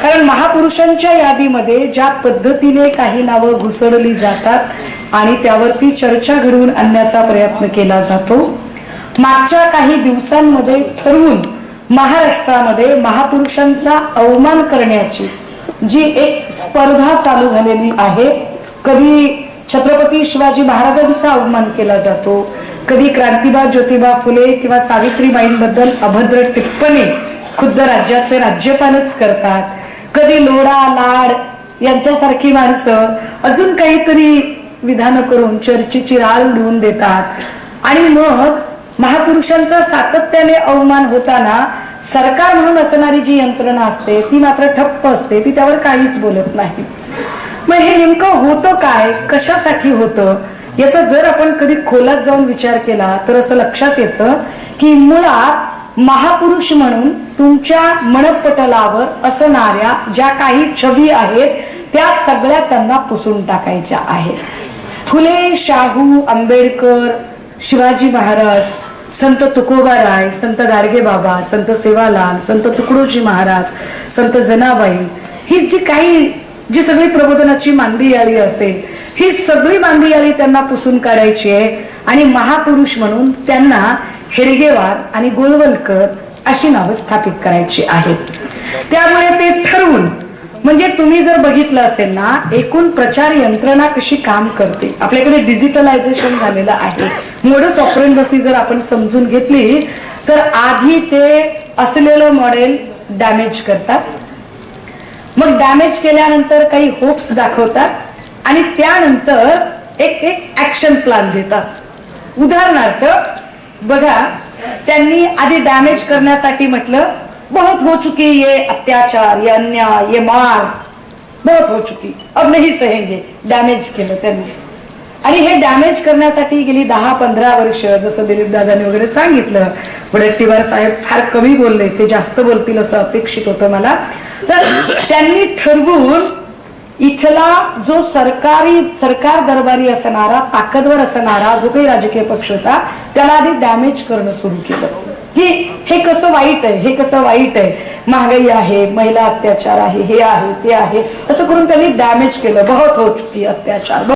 कारण महापुरुषांच्या यादीमध्ये ज्या पद्धतीने काही नावं घुसडली जातात आणि त्यावरती चर्चा घडवून आणण्याचा प्रयत्न केला जातो. मागच्या काही दिवसांमध्ये ठरवून महाराष्ट्रामध्ये महापुरुषांचा अवमान करण्याची जी एक स्पर्धा चालू झालेली आहे. कधी छत्रपती शिवाजी महाराजांचा अवमान केला जातो, कधी क्रांतिबा ज्योतिबा फुले किंवा सावित्रीबाईंबद्दल अभद्र टिप्पणी खुद्द राज्याचे राज्यपालच करतात, कधी लोढा लाड यांच्यासारखी माणसं अजून काहीतरी विधान करून चर्चेची राळ उडवून देतात. आणि मग महापुरुषांचा सातत्याने अवमान होताना सरकार म्हणून असणारी जी यंत्रणा असते ती मात्र ठप्प असते, ती त्यावर काहीच बोलत नाही. मग हे नेमकं होतं काय, कशासाठी होतं याचा जर आपण कधी खोलात जाऊन विचार केला तर असं लक्षात येतं की मुळात महापुरुष म्हणून तुमच्या मनपटलावर असणाऱ्या ज्या काही छवी आहेत त्या सगळ्या त्यांना पुसून टाकायच्या आहेत. फुले, शाहू, आंबेडकर, शिवाजी महाराज, संत तुकोबाराय, संत गाडगे बाबा, संत सेवालाल, संत तुकडोजी महाराज, संत जनाबाई, ही जी सगळी प्रबोधनाची मांदियाळी असेल ही सगळी मांदियाळी त्यांना पुसून काढायची आहे आणि महापुरुष म्हणून त्यांना हेडगेवार आणि गोळवलकर अशी नावं स्थापित करायची आहेत. त्यामुळे ते ठरवून म्हणजे तुम्ही जर बघितलं असेल ना एकूण प्रचार यंत्रणा कशी काम करते. आपल्याकडे डिजिटलायझेशन झालेलं आहे. मोडस ऑपरेंडसी जर आपण समजून घेतली तर आधी ते असलेलं मॉडेल डॅमेज करतात, मग डॅमेज केल्यानंतर काही होप्स दाखवतात आणि त्यानंतर एक ऍक्शन प्लॅन देतात. उदाहरणार्थ बघा, त्यांनी आधी डॅमेज करण्यासाठी म्हटलं बहुत हो चुकी ये अत्याचार, ये अन्याय, ये मार बहुत हो चुकी, अब नहीं सहेंगे. डॅमेज केलं त्यांनी. आणि हे डॅमेज करण्यासाठी गेली 10-15 वर्ष जसं दिलीप दादांनी वगैरे सांगितलं. वडेट्टीवार साहेब फार कमी बोलले, ते जास्त बोलतील असं अपेक्षित होतं मला. तर त्यांनी ठरवून इथला जो सरकार दरबारी असणारा ताकदवर असणारा जो काही राजकीय पक्ष होता त्याला आधी डॅमेज करणं सुरू केलं की हे कसं वाईट आहे, हे कसं वाईट आहे, महागाई आहे, महिला अत्याचार आहे, हे आहे, ते आहे, असं करून त्यांनी डॅमेज केलं. बहुत हो चुकी अत्याचार.